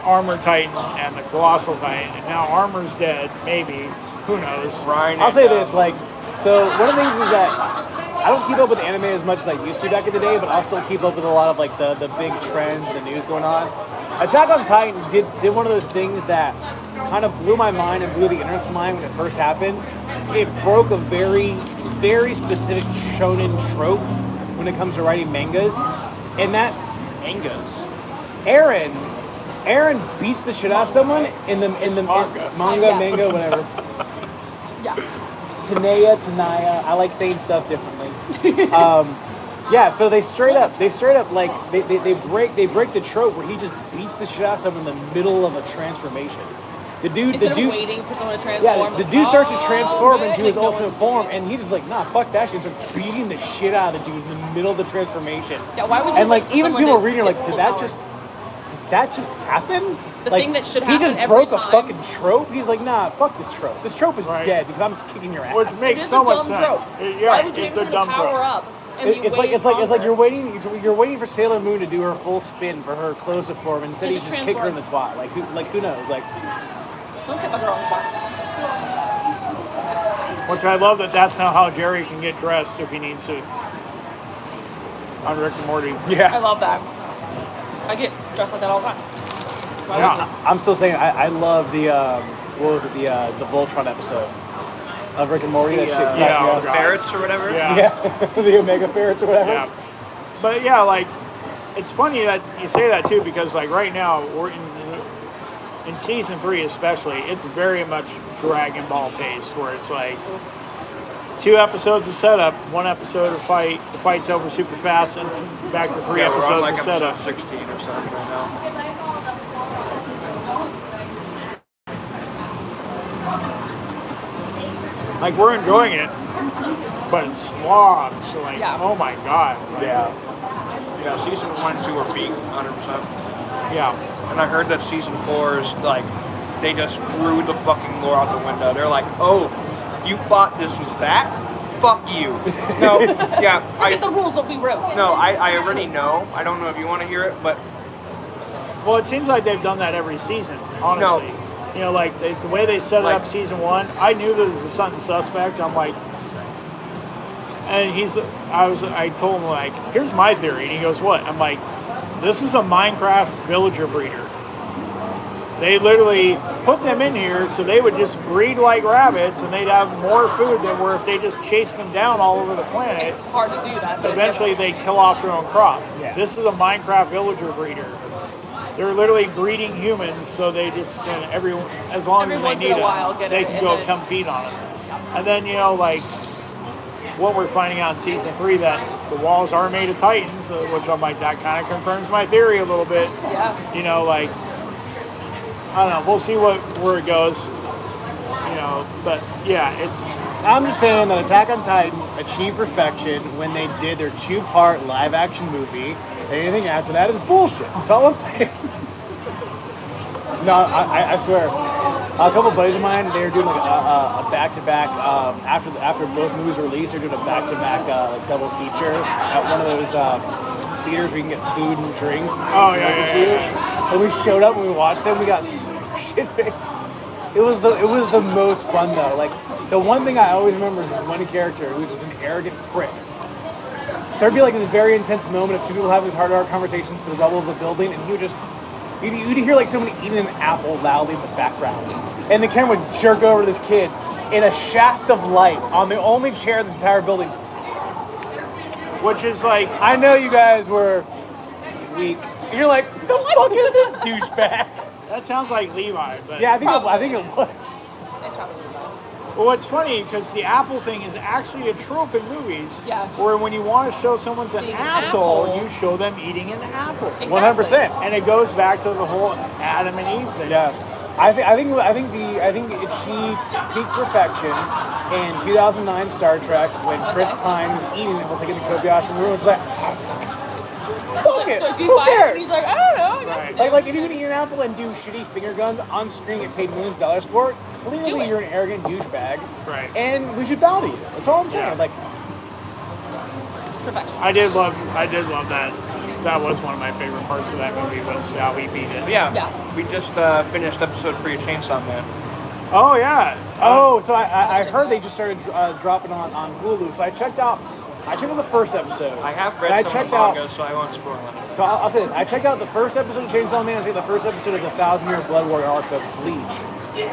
Armor Titan and the Colossal Titan. And now Armor's dead, maybe. Who knows? Ryan. I'll and, say this, like, so one of the things is that I don't keep up with anime as much as I used to back in the day, but I'll still keep up with a lot of like the big trends and the news going on. Attack on Titan did one of those things that kind of blew my mind and blew the internet's mind when it first happened. It broke a very, very specific shonen trope when it comes to writing mangas, and that's mangas. Aaron beats the shit out of someone in the manga. manga, whatever. Yeah. Tanaya. I like saying stuff differently. Yeah, so they straight up like they break the trope where he just beats the shit out of someone in the middle of a transformation. The dude, Instead of waiting for someone to transform. yeah, the dude starts to transform man, into like, his no ultimate one's form, doing it. and he's just like, nah, fuck that shit. Starts beating the shit out of the dude in the middle of the transformation. Yeah, why would you And like wait for even someone people to reading are get like, full did power? that just happen? The Like, thing that should he happen just every broke a time. fucking trope. He's like, nah, fuck this trope. This trope is Right. dead because I'm kicking your ass. Which It makes is so a much dumb sense. trope. Yeah, Why would you it's aim a for dumb the power trope. up and be It's way like stronger? you're waiting for Sailor Moon to do her full spin for her clothes to form, and instead you Just just kick her in the transform. twat. Like who knows? Like Don't kick my girl in the butt. Which I love that's now how Jerry can get dressed if he needs to. On Rick and Morty. I yeah. love that. I get dressed like that all the time. Why Yeah. wouldn't you? I'm still saying I love the what was it the Voltron episode of Rick and Morty. That shit cracked me yeah, up. God. Ferrets or whatever? Yeah. Yeah, the Omega Ferrets or whatever. Yeah. But yeah, like, it's funny that you say that too, because like right now we're in season 3 especially, it's very much Dragon Ball paced, where it's like 2 episodes of setup, 1 episode of fight, the fight's over super fast, and it's back to 3 Yeah, we're on episodes like of setup. episode 16 or something right now. Like, we're enjoying it, but it's slogs, so like, Yeah. oh my god. Yeah. Yeah, season 1 and 2 are peak, 100%. Yeah. And I heard that season 4 is like, they just threw the fucking lore out the window. They're like, oh, you thought this was that? Fuck you. No, yeah, Forget the rules that we wrote. I already know. I don't know if you want to hear it, but Well, it seems like they've done that every season, honestly. You know, like the way they set Like- up season 1, I knew there was something suspect. I'm like, and I told him like, here's my theory, and he goes, what? I'm like, this is a Minecraft villager breeder. They literally put them in here so they would just breed like rabbits, and they'd have more food than where if they just chased them down all over the planet. It's hard to do that. But Eventually they kill off their own crop. Yeah. This is a Minecraft villager breeder. They're literally breeding humans, so they just can as long Every as once they in need a while, them, get they it can in go the- come feed on them. And then like what we're finding out in season 3 that the walls are made of titans, which I'm like, that kind of confirms my theory a little bit. Yeah. You know, like, I don't know. We'll see where it goes. You know, but yeah, I'm just saying that Attack on Titan achieved perfection when they did their 2-part live-action movie. Anything after that is bullshit. That's all I'm saying. No, I swear. A couple buddies of mine, they were doing like a back-to-back after both movies were released. They're doing a back-to-back like double feature at one of those theaters where you can get food and drinks. Oh, yeah, delivered to yeah, you. yeah. And we showed up and we watched them. We got so shit-faced. It was the most fun though. Like the one thing I always remember is this one character who was just an arrogant prick. There'd be like this very intense moment of two people having this hard conversations for the level of the building, and he would just, you'd hear like someone eating an apple loudly in the background. And the camera would jerk over this kid in a shaft of light on the only chair in this entire building. Which is like, I know you guys were weak. And you're like, the fuck is this douchebag? that sounds like Levi, but Yeah, I think it was. It's probably well, it's funny because the apple thing is actually a trope in movies. Yeah. Where when you want to show someone's an Being an asshole, asshole. you show them eating an apple. Exactly. 100%. And it goes back to the whole Adam and Eve thing. Yeah, I think it achieved peak perfection in 2009 Star Trek when Chris Pine was eating it while taking the Kobayashi and we were just like, fuck it, So do who fire, and cares? he's like, I don't know. I guess Right. Like if you would eat an apple and do shitty finger guns on screen, get paid millions of dollars for it. Do Clearly, it. you're an arrogant douchebag, Right. and we should bow to you. That's all I'm saying. Yeah. Like, it's perfection. I did love that. That was one of my favorite parts of that movie was how we beat it. But yeah, Yeah. we just finished episode 3 of Chainsaw Man. Oh yeah. so I heard they just started dropping on Hulu. So I checked out the first episode. I have And read I some of checked the out. manga, so I won't spoil it. So I'll say this: I checked out the first episode of Chainsaw Man. I think the first episode of the 1,000-Year Blood Warrior arc of Bleach.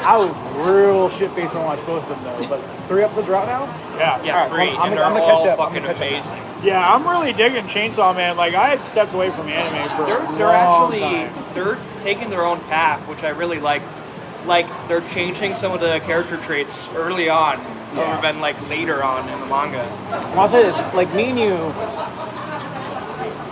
I was real shit-faced when I watched both of them, though. But 3 episodes are out now. Yeah. Yeah, All right, 3, well, I'm and gonna they're catch all up. I'm fucking gonna catch up. amazing. Yeah, I'm really digging Chainsaw Man. Like I had stepped away from anime for a They're long actually time. they're taking their own path, which I really like. Like they're changing some of the character traits early on, rather than like later on in the manga. And I'll say this: like me and you,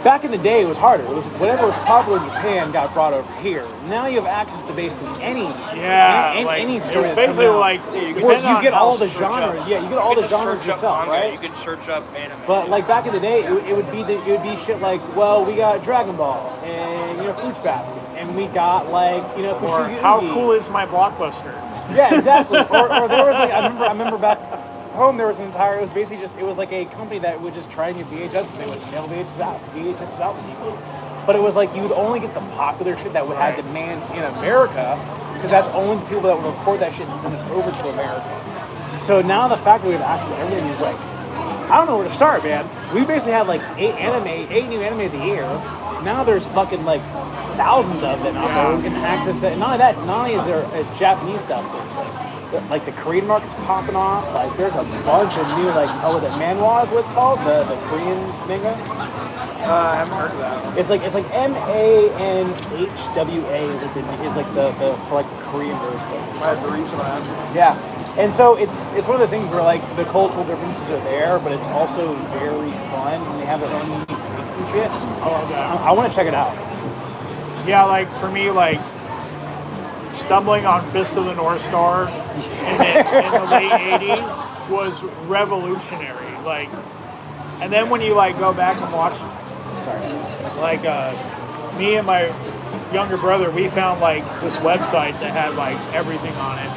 back in the day, it was harder. It was whatever was popular in Japan got brought over here. Now you have access to basically any Like, any it story. was that's basically coming out. like Whereas you get all the Search up. genres. Yeah, you get all You the can genres search up yourself, manga, right? You can search up anime. But like back in the day, it would be shit like, well, we got Dragon Ball and Fruits Baskets, and we got like Or Fushigi how Ugi. cool is my blockbuster? Yeah, exactly. or there was like I remember back home there was it was basically just it was like a company that would just try new VHS and they would mail VHS out to people. But it was like you would only get the popular shit that would have demand in America because that's only the people that would record that shit and send it over to America. So now the fact that we have access to everything is like, I don't know where to start, man. We basically had like 8 new animes a year. Now there's fucking like thousands of them out there. We can access that. Not only that, not only is there Japanese stuff, there's like the Korean market's popping off. Like there's a bunch of new was it manhwa is what it's called? The Korean manga? I haven't heard of that. It's like MANHWA is like the for like the Korean version. That's the reason I asked. Yeah. And so it's one of those things where like the cultural differences are there, but it's also very fun and they have their own unique takes and shit. I love that. I want to check it out. Yeah, like for me, like stumbling on Fist of the North Star in the late '80s was revolutionary. Like, and then when you like go back and watch, like me and my younger brother, we found like this website that had like everything on it,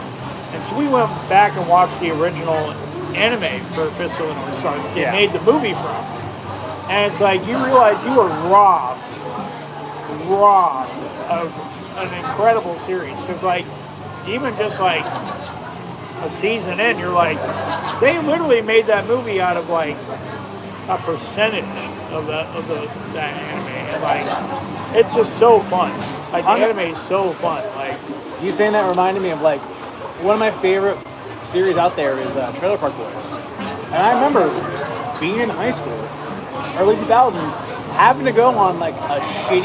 and so we went back and watched the original anime for Fist of the North Star that they made the movie from, and it's like you realize you were robbed of an incredible series because like even just like a season in you're like they literally made that movie out of like a percentage of that anime and like it's just so fun like the anime is so fun like You saying that reminded me of like one of my favorite series out there is Trailer Park Boys, and I remember being in high school, early 2000s, having to go on like a shitty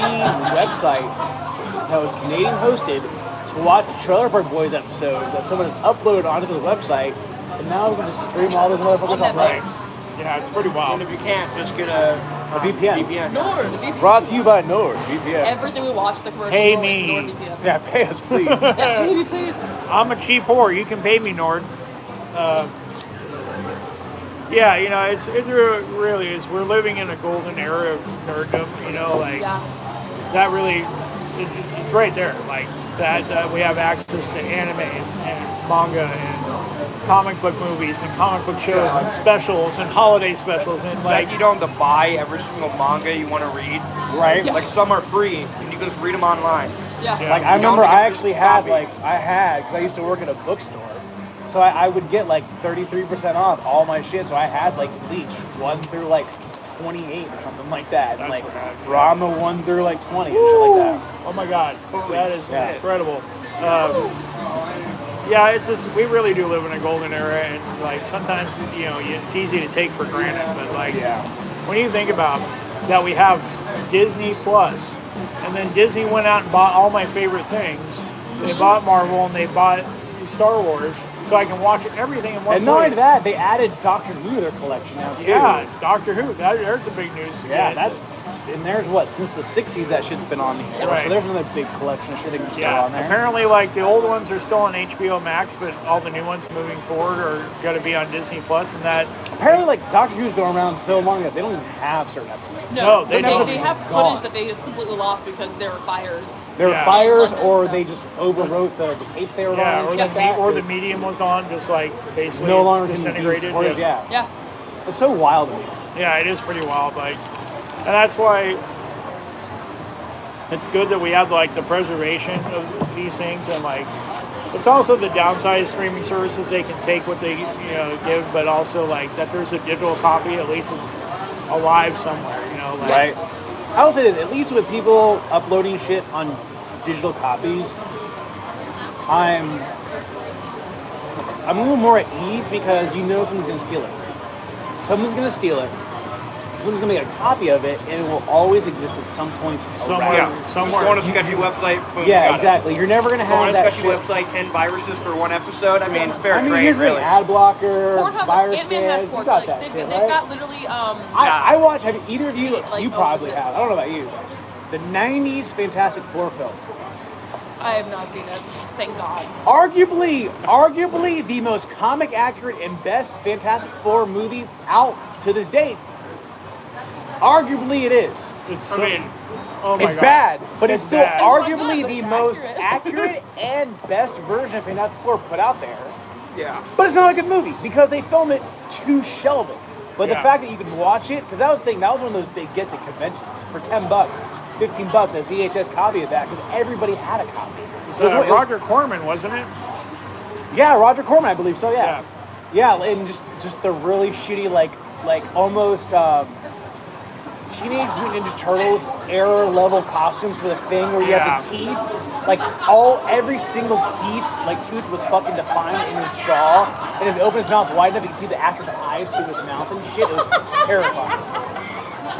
website that was Canadian hosted to watch Trailer Park Boys episodes that someone had uploaded onto the website, and now we can just stream all those motherfuckers on Netflix. Netflix. yeah it's pretty And wild. if you can't, just get a VPN. VPN. Nord. Brought to you by Nord VPN. Everything we watch, the commercials Pay are always me. NordVPN. Yeah, pay us please. Yeah, baby, please. I'm a cheap whore. You can pay me, Nord. Yeah, you know, it really is. We're living in a golden era of nerddom. You know, like Yeah. that really, it's right there. Like that we have access to anime and manga and comic book movies and comic book shows and specials and holiday specials and Like like you don't have to buy every single manga you want to read. Right? Yeah. Like some are free, and you can just read them online. Yeah. Yeah. Like I You don't remember think I it's actually a had copy. because I used to work at a bookstore. So I would get like 33% off all my shit. So I had like Bleach 1 through like 28 or something like that. And That's like rad. Ranma 1 through like 20 and shit like that. Oh my God, that is Yeah. incredible. Yeah, it's just we really do live in a golden era, and like sometimes it's easy to take for granted, but like when you think about that, we have Disney Plus, and then Disney went out and bought all my favorite things. They bought Marvel and they bought Star Wars, so I can watch everything in one And not only place. that, they added Doctor Who to their collection now too. Yeah, Doctor Who. There's a big news. to Yeah, get. and there's what, since the 60s that shit's been on the air. Right. So there's another big collection of shit they can just throw Yeah, on there. apparently, like the old ones are still on HBO Max, but all the new ones moving forward are going to be on Disney Plus, and that Apparently, like, Doctor Who's going around so long that they don't even have certain episodes. No, so they don't. they have Gone. footage that they just completely lost because there were fires. There were Yeah. fires, London, or so- they just overwrote the tapes they were yeah, on. or and the shit like that, or the 'cause medium was on, just like basically no longer can be disintegrated. supported. Yeah. Yeah. It's so wild to me. Yeah, it is pretty wild, like, and that's why it's good that we have like the preservation of these things, and like it's also the downside of streaming services. They can take what they give, but also like that there's a digital copy. At least it's alive somewhere. Like, Right. I will say this, at least with people uploading shit on digital copies, I'm a little more at ease because someone's going to steal it. Someone's going to steal it. Someone's going to make a copy of it, and it will always exist at some point Somewhere. around. Yeah, Somewhere. Just go on a sketchy website. Boom, Yeah, got exactly. You're never going to It. Go on have a that sketchy shit. website, 10 viruses for one episode. I mean, fair trade, here's the really. thing, ad blocker, Pornhub, virus Ant-Man has scans, you Pornhub. got Like, that they've, shit, they've right? got literally I watch, have either of you, Like, you probably opposite. have, I don't know about you, the 90s Fantastic Four film. I have not seen it. Thank God. Arguably the most comic accurate and best Fantastic Four movie out to this date. Arguably it is. It's I mean, oh my It's God. bad, but it's still bad. arguably It's the not good, most but it's accurate and best version of Fantastic Four put out there. yeah. But it's not a good movie because they film it to shelve it. But the Yeah. fact that you can watch it, because that was the thing, that was one of those big gets at conventions for $10, $15, a VHS copy of that because everybody had a copy. It's, It was- it was- Roger Corman, wasn't it? Yeah, Roger Corman, I believe so. Yeah. Yeah, and just the really shitty like almost Teenage Mutant Ninja Turtles era level costumes for the thing where you have the teeth, like every single tooth was fucking defined in his jaw, and if he opened his mouth wide enough, you could see the actor's eyes through his mouth and shit. It was terrifying.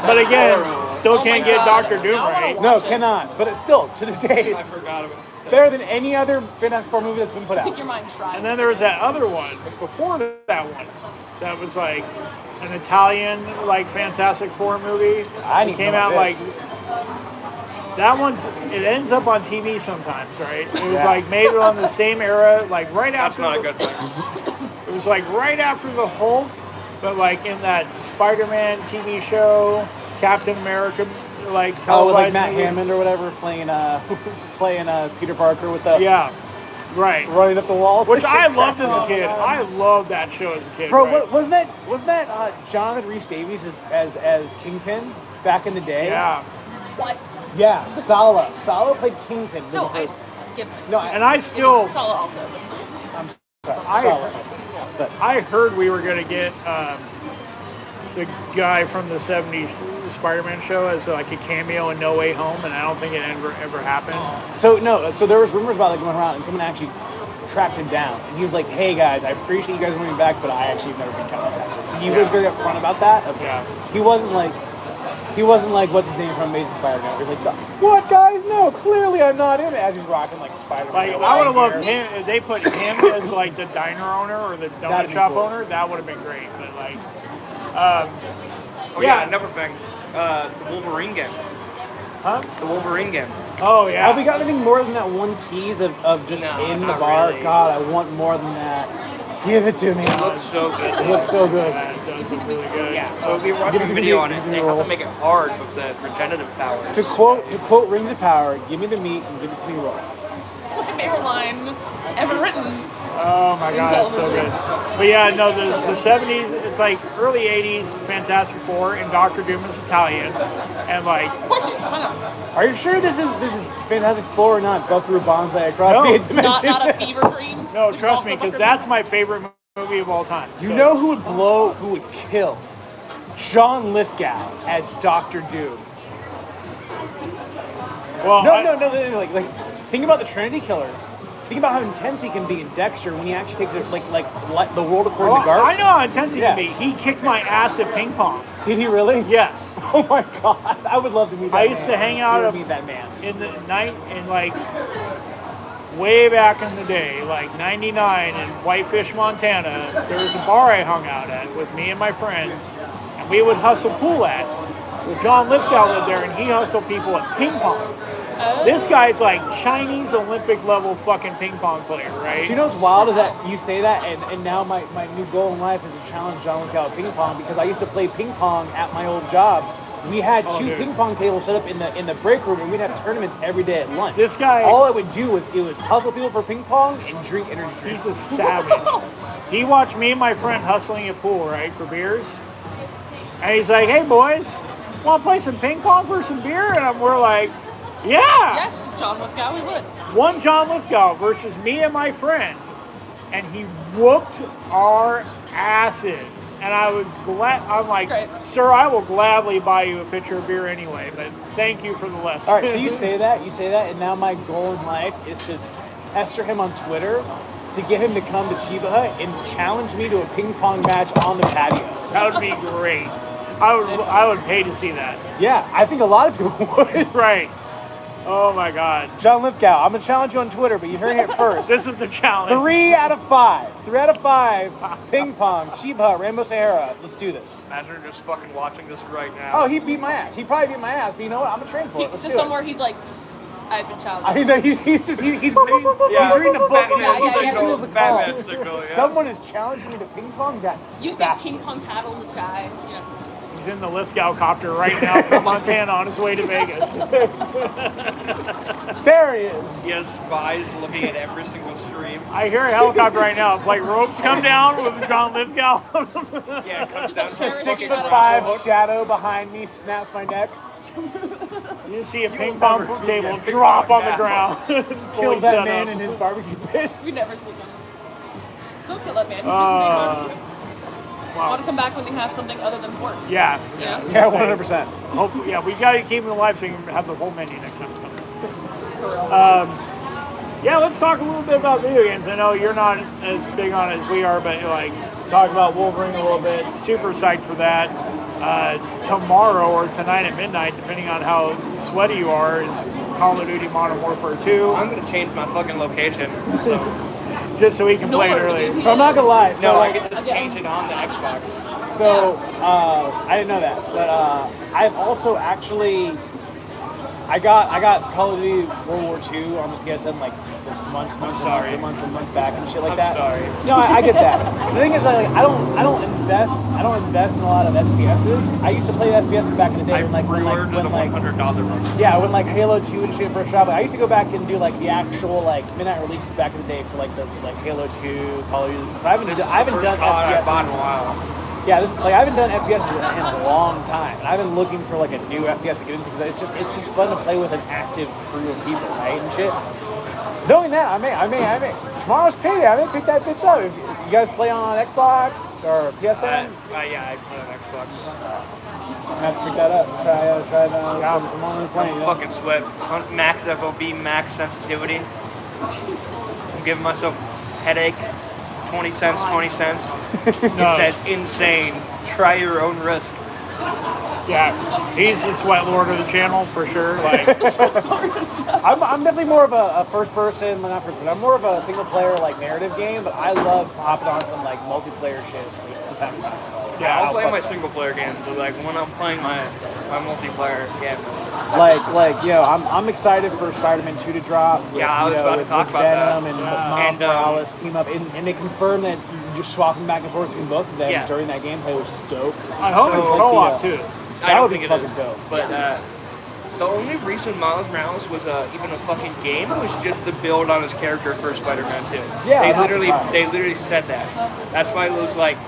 But again, still Oh can't my get God. Doctor Doom I wanna right. watch No, it. cannot. But it's still to this day I it's forgot about it. better than any other Fantastic Four movie that's been put I think out. your mind's fried. And then there was that other one before that one that was like an Italian like Fantastic Four movie. I It didn't came know out about like this. it ends up on TV sometimes, right? It was Yeah. like made on the same era, like right That's after. not a good thing. It was like right after the Hulk, but like in that Spider-Man TV show, Captain America, like Oh, with like televised Matt movie. Hammond or whatever playing Peter Parker with the Yeah, right. running up the walls. Which I loved as a kid. I loved that show as a kid. Bro, right? wasn't that Jonathan Rhys Davies as Kingpin back in the day? Yeah. What? Yeah, Sala. Sala played Kingpin. No, I give it. No, And I still, Sala also. sorry, I- Sala. But I heard we were gonna get the guy from the '70s Spider-Man show as like a cameo in No Way Home, and I don't think it ever happened. so there was rumors about it going around, and someone actually tracked him down, and he was like, "Hey guys, I appreciate you guys coming back, but I actually have never been contacted." So he was Yeah. very upfront about that. Yeah. He wasn't like what's his name from Amazing Spider-Man. He was like, "What guys? No, clearly I'm not in it." As he's rocking like Spider-Man. Like I would have loved him if they put him as like the diner owner or the That'd donut be shop cool. owner. That would have been great. But like, Oh Yeah. yeah, another thing. The Wolverine game. huh? The Wolverine game. Oh yeah. Have we got anything more than that one tease of just No, in the not bar? really. God, I want more than that. Give it to me. It looks so good. It looks so good. Yeah, it does look really good. Yeah, so if you're watching Give a us a video video, on it, give me they a have roll. to make it hard with the regenerative powers. To quote Rings of Power, give me the meat and give it to me raw. My favorite line ever written. Oh my god, it's so television. good. But yeah, no, the 70s, it's like early 80s, Fantastic Four, and Doctor Doom is Italian, and like, Why not? Are you sure this is Fantastic Four, not Buckaroo Banzai across No. the eighth dimension? Not a fever dream. no, which is trust also me, because Buckaroo. that's my favorite movie of all time. You So- know who would kill? John Lithgow as Doctor Doom. Well, No. Like, think about the Trinity Killer. Think about how intense he can be in Dexter when he actually takes it like the world according well, to Garp. I know how intense he Yeah. can be. He kicked my ass at ping pong. Did he really? Yes. Oh my God! I would love to meet that I man. used to hang out to of- meet that man. In the night, in like way back in the day, like 99 in Whitefish, Montana, there was a bar I hung out at with me and my friends, and we would hustle pool at. Well, John Lithgow lived there, and he hustled people at ping pong. Oh. This guy's like Chinese Olympic level fucking ping pong player, right? So you know what's wild is that you say that, and now my new goal in life is to challenge John Lithgow at ping pong, because I used to play ping pong at my old job. We had two dude. ping pong tables set up in the break room, and we'd have tournaments every day at lunch. This guy- all I would do was hustle people for ping pong and drink energy He's drinks. a savage. He watched me and my friend hustling at pool, right, for beers. And he's like, "Hey boys, want to play some ping pong for some beer?" And we're like, "Yeah." Yes, John Lithgow, we would. One John Lithgow versus me and my friend, and he whooped our asses. And I was glad. I'm like, Great. "Sir, I will gladly buy you a pitcher of beer anyway, but thank you for the lesson." All right, so you say that, and now my goal in life is to pester him on Twitter to get him to come to Chiba Hut and challenge me to a ping pong match on the patio. That would be great. I would pay to see that. Yeah, I think a lot of people would. Right. Oh my God. John Lithgow, I'm gonna challenge you on Twitter, but you're hearing it first. This is the challenge. 3 out of 5. 3 out of 5. Ping pong, Chiba Hut, Rainbow Sahara. Let's do this. Imagine just fucking watching this right now. Oh, he beat my ass. He probably beat my ass, but you know what? I'm gonna train for it. Let's Just do somewhere he's like, I've been challenged. it. I know he's reading a book. Batman Yeah, yeah, signal. yeah. Batman signal. Yeah. Someone is challenging me to ping pong. That You see ping pong paddle in the sky, you know. He's in the Lithgow copter right now from Montana on his way to Vegas. There he is. He has spies looking at every single stream. I hear a helicopter right now. Like ropes come down with John Lithgow. Yeah, it comes down Just to a a fucking 6'5" hook. shadow behind me snaps my neck. You see a ping will pong never table get ping drop pong on the down. ground. Kill Fully that set man up. in his barbecue pit. You never sleep on him. Don't kill that man. You didn't Wow. want to come back when you have something other than pork. Yeah. Yeah. Yeah, 100%. Hopefully, yeah, we gotta keep him alive so you can have the whole menu next time. For real. Yeah, let's talk a little bit about video games. I know you're not as big on it as we are, but like talk about Wolverine a little bit. Super psyched for that. Tomorrow or tonight at midnight, depending on how sweaty you are, is Call of Duty Modern Warfare 2. I'm gonna change my fucking location. So Just so we can play it Nor early. do So I'm not gonna lie. So no, I like, can just change it on the Xbox. I didn't know that, but I've also actually I got Call of Duty World War II on the PSN like months and months back and shit like that. Sorry. No, I get that. The thing is that like, I don't invest in a lot of SPSs. I used to play SPSs back in the day I when like pre-ordered the when $100 one. yeah, when like Halo 2 and shit first dropped. I used to go back and do like the actual like midnight releases back in the day for like the like Halo 2, Call of Duty. I haven't This is I haven't the done first COD I FPSs. bought in a while. Yeah, this like I haven't done FPS in a long time, and I've been looking for like a new FPS to get into because it's just fun to play with an active crew of people, right, and shit. Knowing that, I may. Tomorrow's payday. I may pick that bitch up. If you guys play on Xbox or PSN, Yeah, I play on Xbox. I'm gonna have to pick that up. Try some online playing. You know? Fucking sweat. Max FOB, max sensitivity. I'm giving myself headache. 20 cents. No. It says insane. Try your own risk. Yeah, he's the sweat lord of the channel for sure. Like, I'm definitely more of a first person, not first person. I'm more of a single player like narrative game, but I love hopping on some like multiplayer shit from time to time. Yeah, I'll play fuck my it. single player games, but like when I'm playing my multiplayer game, Like you know, I'm excited for Spider-Man 2 to drop. With, Yeah, I was you know, about to with, talk with about that. Venom and Yeah. Miles And, Morales team up, and they confirmed that you're swapping back and forth between both of them Yeah. during that gameplay, which is dope. I hope So, it's like, co-op the, too. I That don't would be think it fucking is. dope. But The only reason Miles Morales was even a fucking game was just to build on his character for Spider-Man 2. Yeah, they I'm not literally surprised. said that. That's why it was like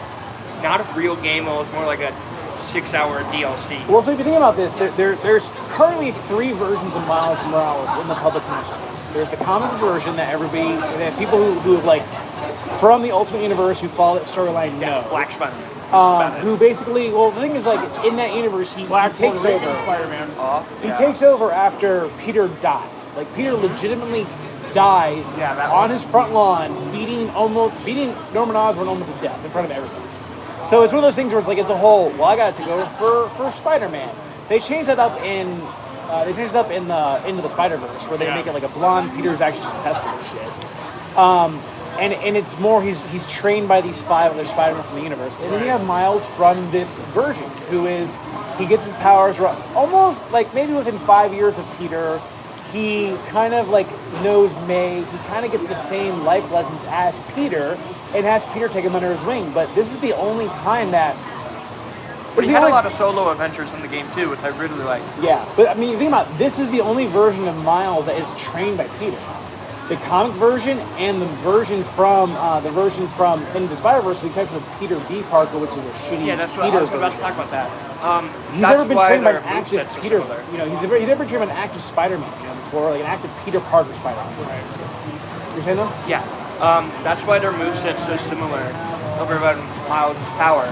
not a real game. It was more like a 6-hour DLC. Well, so if you think about this, there's currently 3 versions of Miles Morales in the public consciousness. There's the comic version that people who have like from the Ultimate Universe who follow that storyline know. Black Spider-Man. Who basically, well, the thing is, like, in that universe, he takes over. Spider-Man. He takes over after Peter dies. Like, Peter legitimately dies on his front lawn, beating Norman Osborn almost to death in front of everybody. So it's one of those things where it's a whole, well, I got to take over for Spider-Man. They changed that up in Into the Spider-Verse, where they make it like a blonde Peter's actually successful and shit. And it's more he's trained by these 5 other Spider-Men from the universe. And then you have Miles from this version, he gets his powers almost like maybe within 5 years of Peter. He kind of like knows May. He kind of gets the same life lessons as Peter, and has Peter take him under his wing. But this is the only time that. But he had a lot of solo adventures in the game too, which I really like. Yeah, but I mean, think about it, this is the only version of Miles that is trained by Peter. The comic version and the version from Into the Spider-Verse, with the exception of Peter B. Parker, which is a shitty. Yeah, that's what Peter I was about to version. talk about that. He's never been trained by an their active movesets are Peter. similar. You know, he's never been trained by an active Spider-Man before, like an active Peter Parker Spider-Man. Right. You're saying though? Yeah. That's why their moveset's so similar over about Miles' power.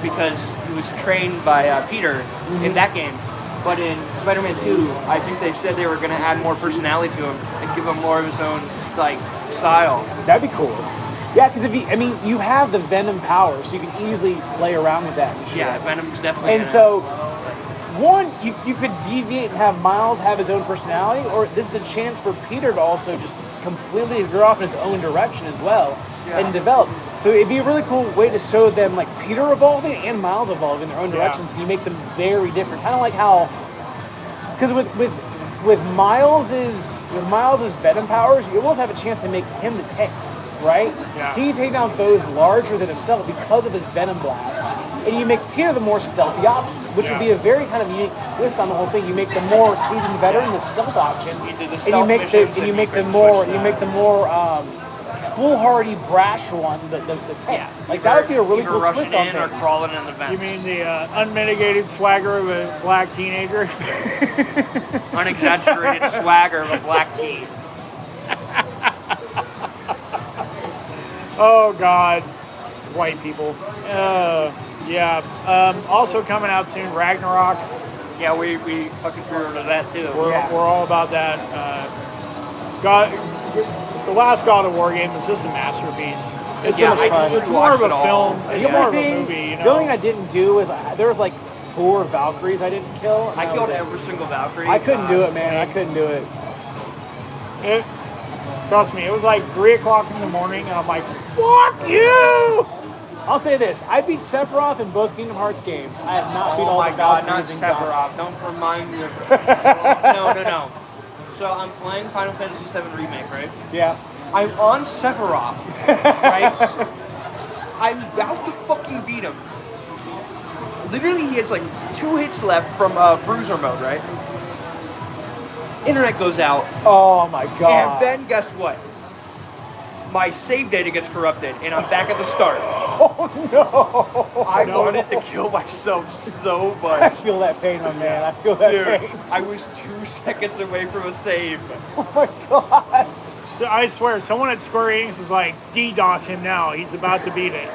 Because he was trained by Peter in that game. But in Spider-Man 2, I think they said they were going to add more personality to him and give him more of his own like style. That'd be cool. Yeah, because you have the Venom power, so you can easily play around with that. And shit. Yeah, Venom's definitely. And so, one, you could deviate and have Miles have his own personality, or this is a chance for Peter to also just completely veer off in his own direction as well and develop. So it'd be a really cool way to show them like Peter evolving and Miles evolving in their own directions, and you make them very different. Kind of like how, because with Miles's Venom powers, you almost have a chance to make him the tank, right? Yeah. He can take down foes larger than himself because of his Venom blast, and you make Peter the more stealthy option, which would be a very kind of unique twist on the whole thing. You make the more seasoned veteran the stealth option, and you make the more foolhardy, brash one the tank. Like that would be a really cool twist on or things. crawling in the vents. You mean the unmitigated swagger of a black teenager? Unexaggerated swagger of a black teen. Oh God, white people. Also coming out soon, Ragnarok. Yeah, we fucking pre-ordered that too. We're all about that. The last God of War game is just a masterpiece. It's so much fun. It's more of a Watched it all. film. It's more of a movie. You The only know. thing I didn't do was there was like 4 Valkyries I didn't kill. And I that killed was it. every single Valkyrie. I couldn't do it, man. I couldn't do it. Trust me, it was like 3 o'clock in the morning, and I'm like, "Fuck you!" I'll say this: I beat Sephiroth in both Kingdom Hearts games. I have not beat Oh all my the god, not Valkyries in God. Sephiroth. Don't remind me of No. So I'm playing Final Fantasy VII Remake, right? Yeah. I'm on Sephiroth, right? I'm about to fucking beat him. Literally, he has like 2 hits left from Bruiser mode, right? Internet goes out, Oh my god. and then guess what? My save data gets corrupted, and I'm back at the start. Oh no. I wanted to kill myself so I much. feel that pain, my man. I feel that Dude, pain. I was 2 seconds away from a save. Oh my god. So I swear, someone at Square Enix was like, DDoS him now. He's about to beat it.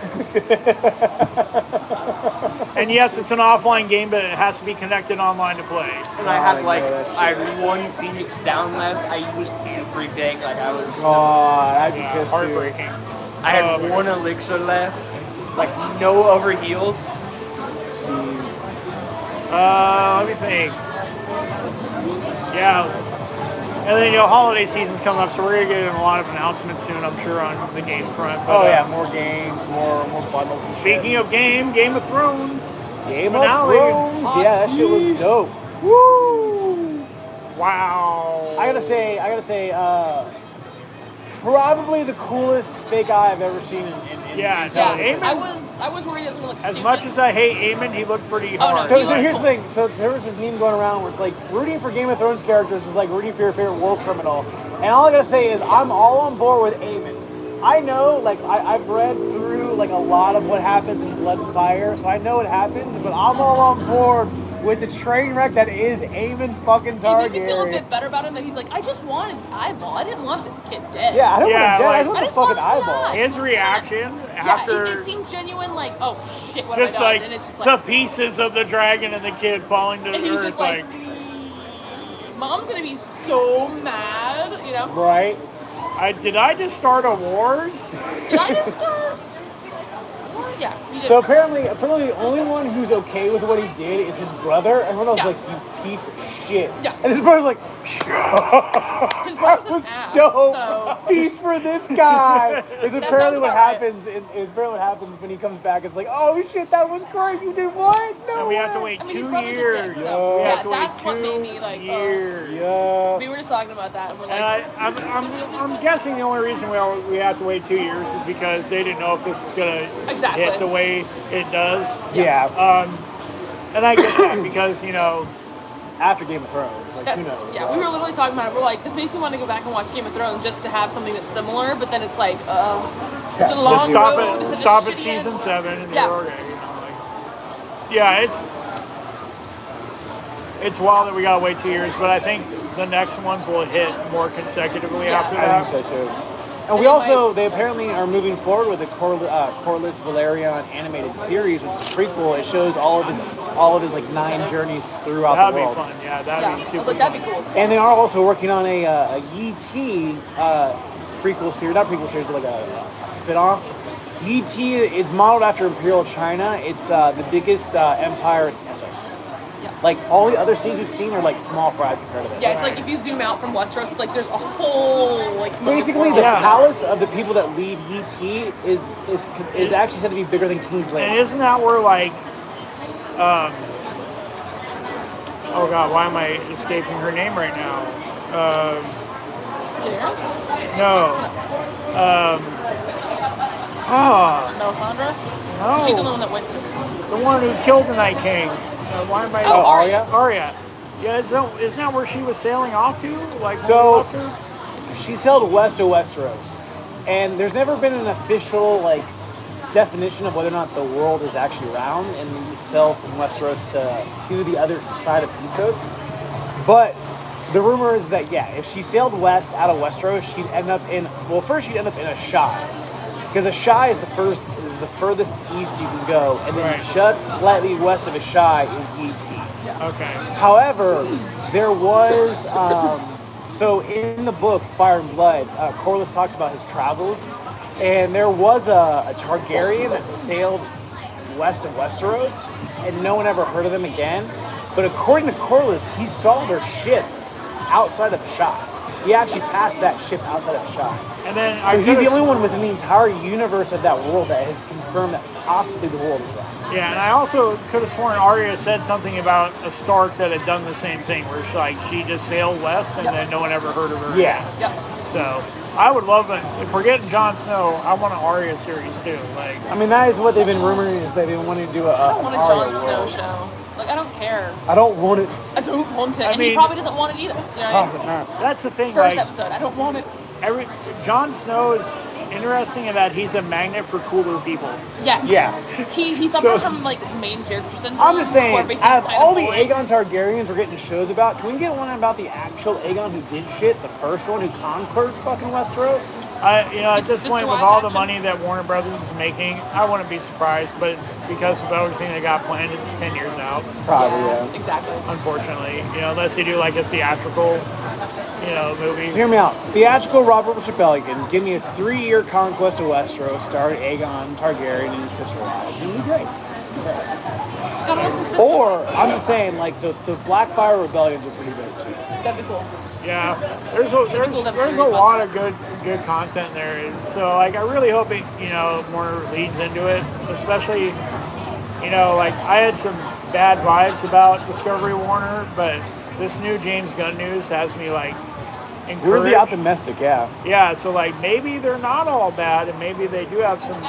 And yes, it's an offline game, but it has to be connected online to play. And I had like, know that shit. I had 1 Phoenix down left. I used everything. Like I was just, Oh, I'd be Yeah, pissed too. heartbreaking. I had 1 elixir left. Like no overheals. Let me think. Yeah. And then, holiday season's coming up, so we're going to get a lot of announcements soon, I'm sure, on the game front. But, Oh yeah, more games, more bundles. And Speaking of Game of Thrones. Game finale. of Thrones. Yeah, that shit was dope. Woo! Wow. I gotta say, probably the coolest fake eye I've ever seen in Yeah, television. I I was worried it was going to look As stupid. much as I hate Eamon, he looked pretty Oh, no, hard. So, he so was here's the cool. thing. So there was this meme going around where it's like rooting for Game of Thrones characters is like rooting for your favorite war criminal. And all I gotta say is I'm all on board with Aemon. I know, like I've read through like a lot of what happens in Blood and Fire, so I know what happens. But I'm all on board with the train wreck that is Aemon fucking It made me feel a Targaryen. bit better about him that he's like, I just wanted an eyeball. I didn't want this kid dead. Yeah, I don't Yeah, want him dead. I like- just want I the just want fucking him eyeball. alive. His reaction Yeah, after it seemed genuine, like, oh shit, what have just I done? like And it's just the like, pieces of the dragon and the kid falling to and the he's earth. just like, Mom's gonna be so mad, you know? Right? Did I just start a wars? Did I just start? Well, yeah, you did. So apparently the only one who's okay with what he did is his brother. Everyone else Yeah. was like, you piece of shit. Yeah. And his brother's like, His that brother's was an ass, dope. so- Peace for this guy. Is That apparently sounds what about right. happens. It's apparently what happens when he comes back. It's like, oh shit, that was great. You did what? No. And we have to way. wait I mean, his 2 brother's a years. dick, so We yeah, have to wait that's 2 what made me like, years. Yeah. we were just talking about that, and we're And like, I'm guessing the only reason we have to wait 2 years is because they didn't know if this is gonna Exactly. hit the way it does. Yeah. And I get that because After Game of Thrones, like that's, who knows? yeah, we were literally talking about it. We're like, this makes me want to go back and watch Game of Thrones just to have something that's similar, but then it's like, such a Just long just stop road. it. such a Stop at shitty season end. 7 and Yeah. you're okay. Yeah, it's wild that we gotta wait 2 years, but I think the next ones will hit more consecutively Yeah. after I that. think so too. And we also, they apparently are moving forward with the Corlys Valerian animated series, which is a prequel. It shows all of his like 9 journeys throughout That'd the be world. fun. Yeah, that'd Yeah, be I super was like, fun. that'd be cool. And they are also working on a E.T. Prequel series, not prequel series, but like a spin-off. E.T. is modeled after Imperial China. It's the biggest empire in Essos. Yeah. Like all the other series we've seen are like small fries compared to this. Yeah, it's like if you zoom out from Westeros, it's like there's a whole like Basically, the Yeah. palace of the people that lead E.T. is actually said to be bigger than King's And Landing. isn't that where like, oh god, why am I escaping her name right now? No. Melisandre? No. She's the one that went to. The one who killed the Night King. Why am I? Oh, Arya? Arya. Yeah, isn't that where she was sailing off to? Like So- going off to? She sailed west of Westeros, and there's never been an official like definition of whether or not the world is actually round and you could sail from Westeros to the other side of Essos. But the rumor is that if she sailed west out of Westeros, she'd end up in she'd end up in a Shai, because a Shai is the furthest east you can go, and then Right. just slightly west of a Shai is E.T. Okay. However, there was so in the book Fire and Blood, Corlys talks about his travels, and there was a Targaryen that sailed west of Westeros, and no one ever heard of him again. But according to Corlys, he saw their ship outside of the shop. He actually passed that ship outside of the shop. And then So he's the only one within the entire universe of that world that has confirmed that possibly the world is round. Yeah, and I also could have sworn Arya said something about a Stark that had done the same thing, where she just sailed west and then no one ever heard of her. Yeah. Yep. So I would love it if we're getting Jon Snow. I want an Arya series too. Like, I mean, that is what they've been rumoring, is they've been wanting to do I don't want a an Jon Arya Snow world. show. Like, I don't care. I don't want it. I don't want it. I And he mean- probably doesn't want it either. You know what I mean? that's the thing. First like, episode, I don't want it. Jon Snow is interesting in that he's a magnet for cooler people. Yes. Yeah. He suffers So- from like main character syndrome. I'm just saying, where basically out it's of kind all the boring. Aegon Targaryens we're getting shows about, can we get one about the actual Aegon who did shit, the first one who conquered fucking Westeros? At It's this just point, a with live all the action. money that Warner Brothers is making, I wouldn't be surprised. But it's because of everything they got planned. It's 10 years out, Probably, Yeah, yeah. exactly. unfortunately. Unless they do like a theatrical, movie. So hear me out. Theatrical Robert Rebellion, give me a 3-year conquest of Westeros starring Aegon Targaryen and his sister wives. It'd be great. Gotta have some sisters. Or, I'm just saying, like, the Blackfire Rebellions are pretty good too. That'd be cool. Yeah, there's cool to have a series lot of good content there. And so like I really hope it more leads into it, especially like I had some bad vibes about Discovery Warner, but this new James Gunn news has me like encouraged. Weirdly optimistic, yeah. Yeah, so like maybe they're not all bad, and maybe they do have some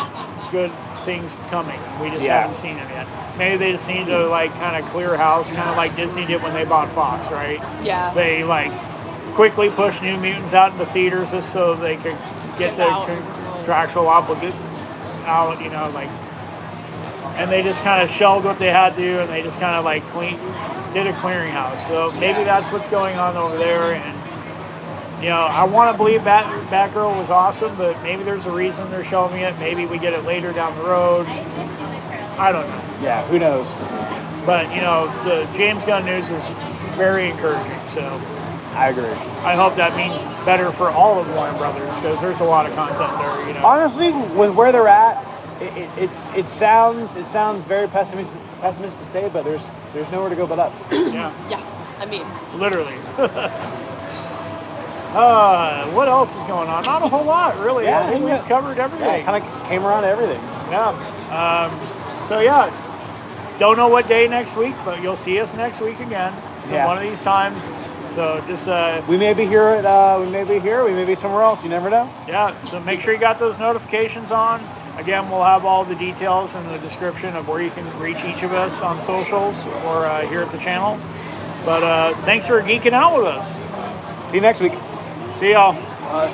good things coming. We just Yeah. haven't seen them yet. Maybe they just need to like kind of clear house, kind of like Disney did when they bought Fox, right? Yeah. They like quickly push New Mutants out into theaters just so they could Just get get the out. contractual obligation out, you know, like, and they just kind of shelved what they had to, and they just kind of like did a clearinghouse. So maybe that's what's going on over there. And you know, I want to believe Batgirl was awesome, but maybe there's a reason they're showing it. Maybe we get it later down the road. I don't know. Yeah, who knows? But you know, the James Gunn news is very encouraging. So I agree. I hope that means better for all of Warner Brothers, because there's a lot of content there. You know. Honestly, with where they're at, it sounds very pessimistic to say, but there's nowhere to go but up. Yeah. Yeah. I mean, Literally. What else is going on? Not a whole lot, really. Yeah, I think we've covered everything. Yeah, kind of came around to everything. Yeah. So yeah, don't know what day next week, but you'll see us next week again. So Yeah. one of these times. So just We may be here we may be here, we may be somewhere else. You never know. yeah. So make sure you got those notifications on. Again, we'll have all the details in the description of where you can reach each of us on socials or here at the channel. But thanks for geeking out with us. See you next week. See y'all. Uh,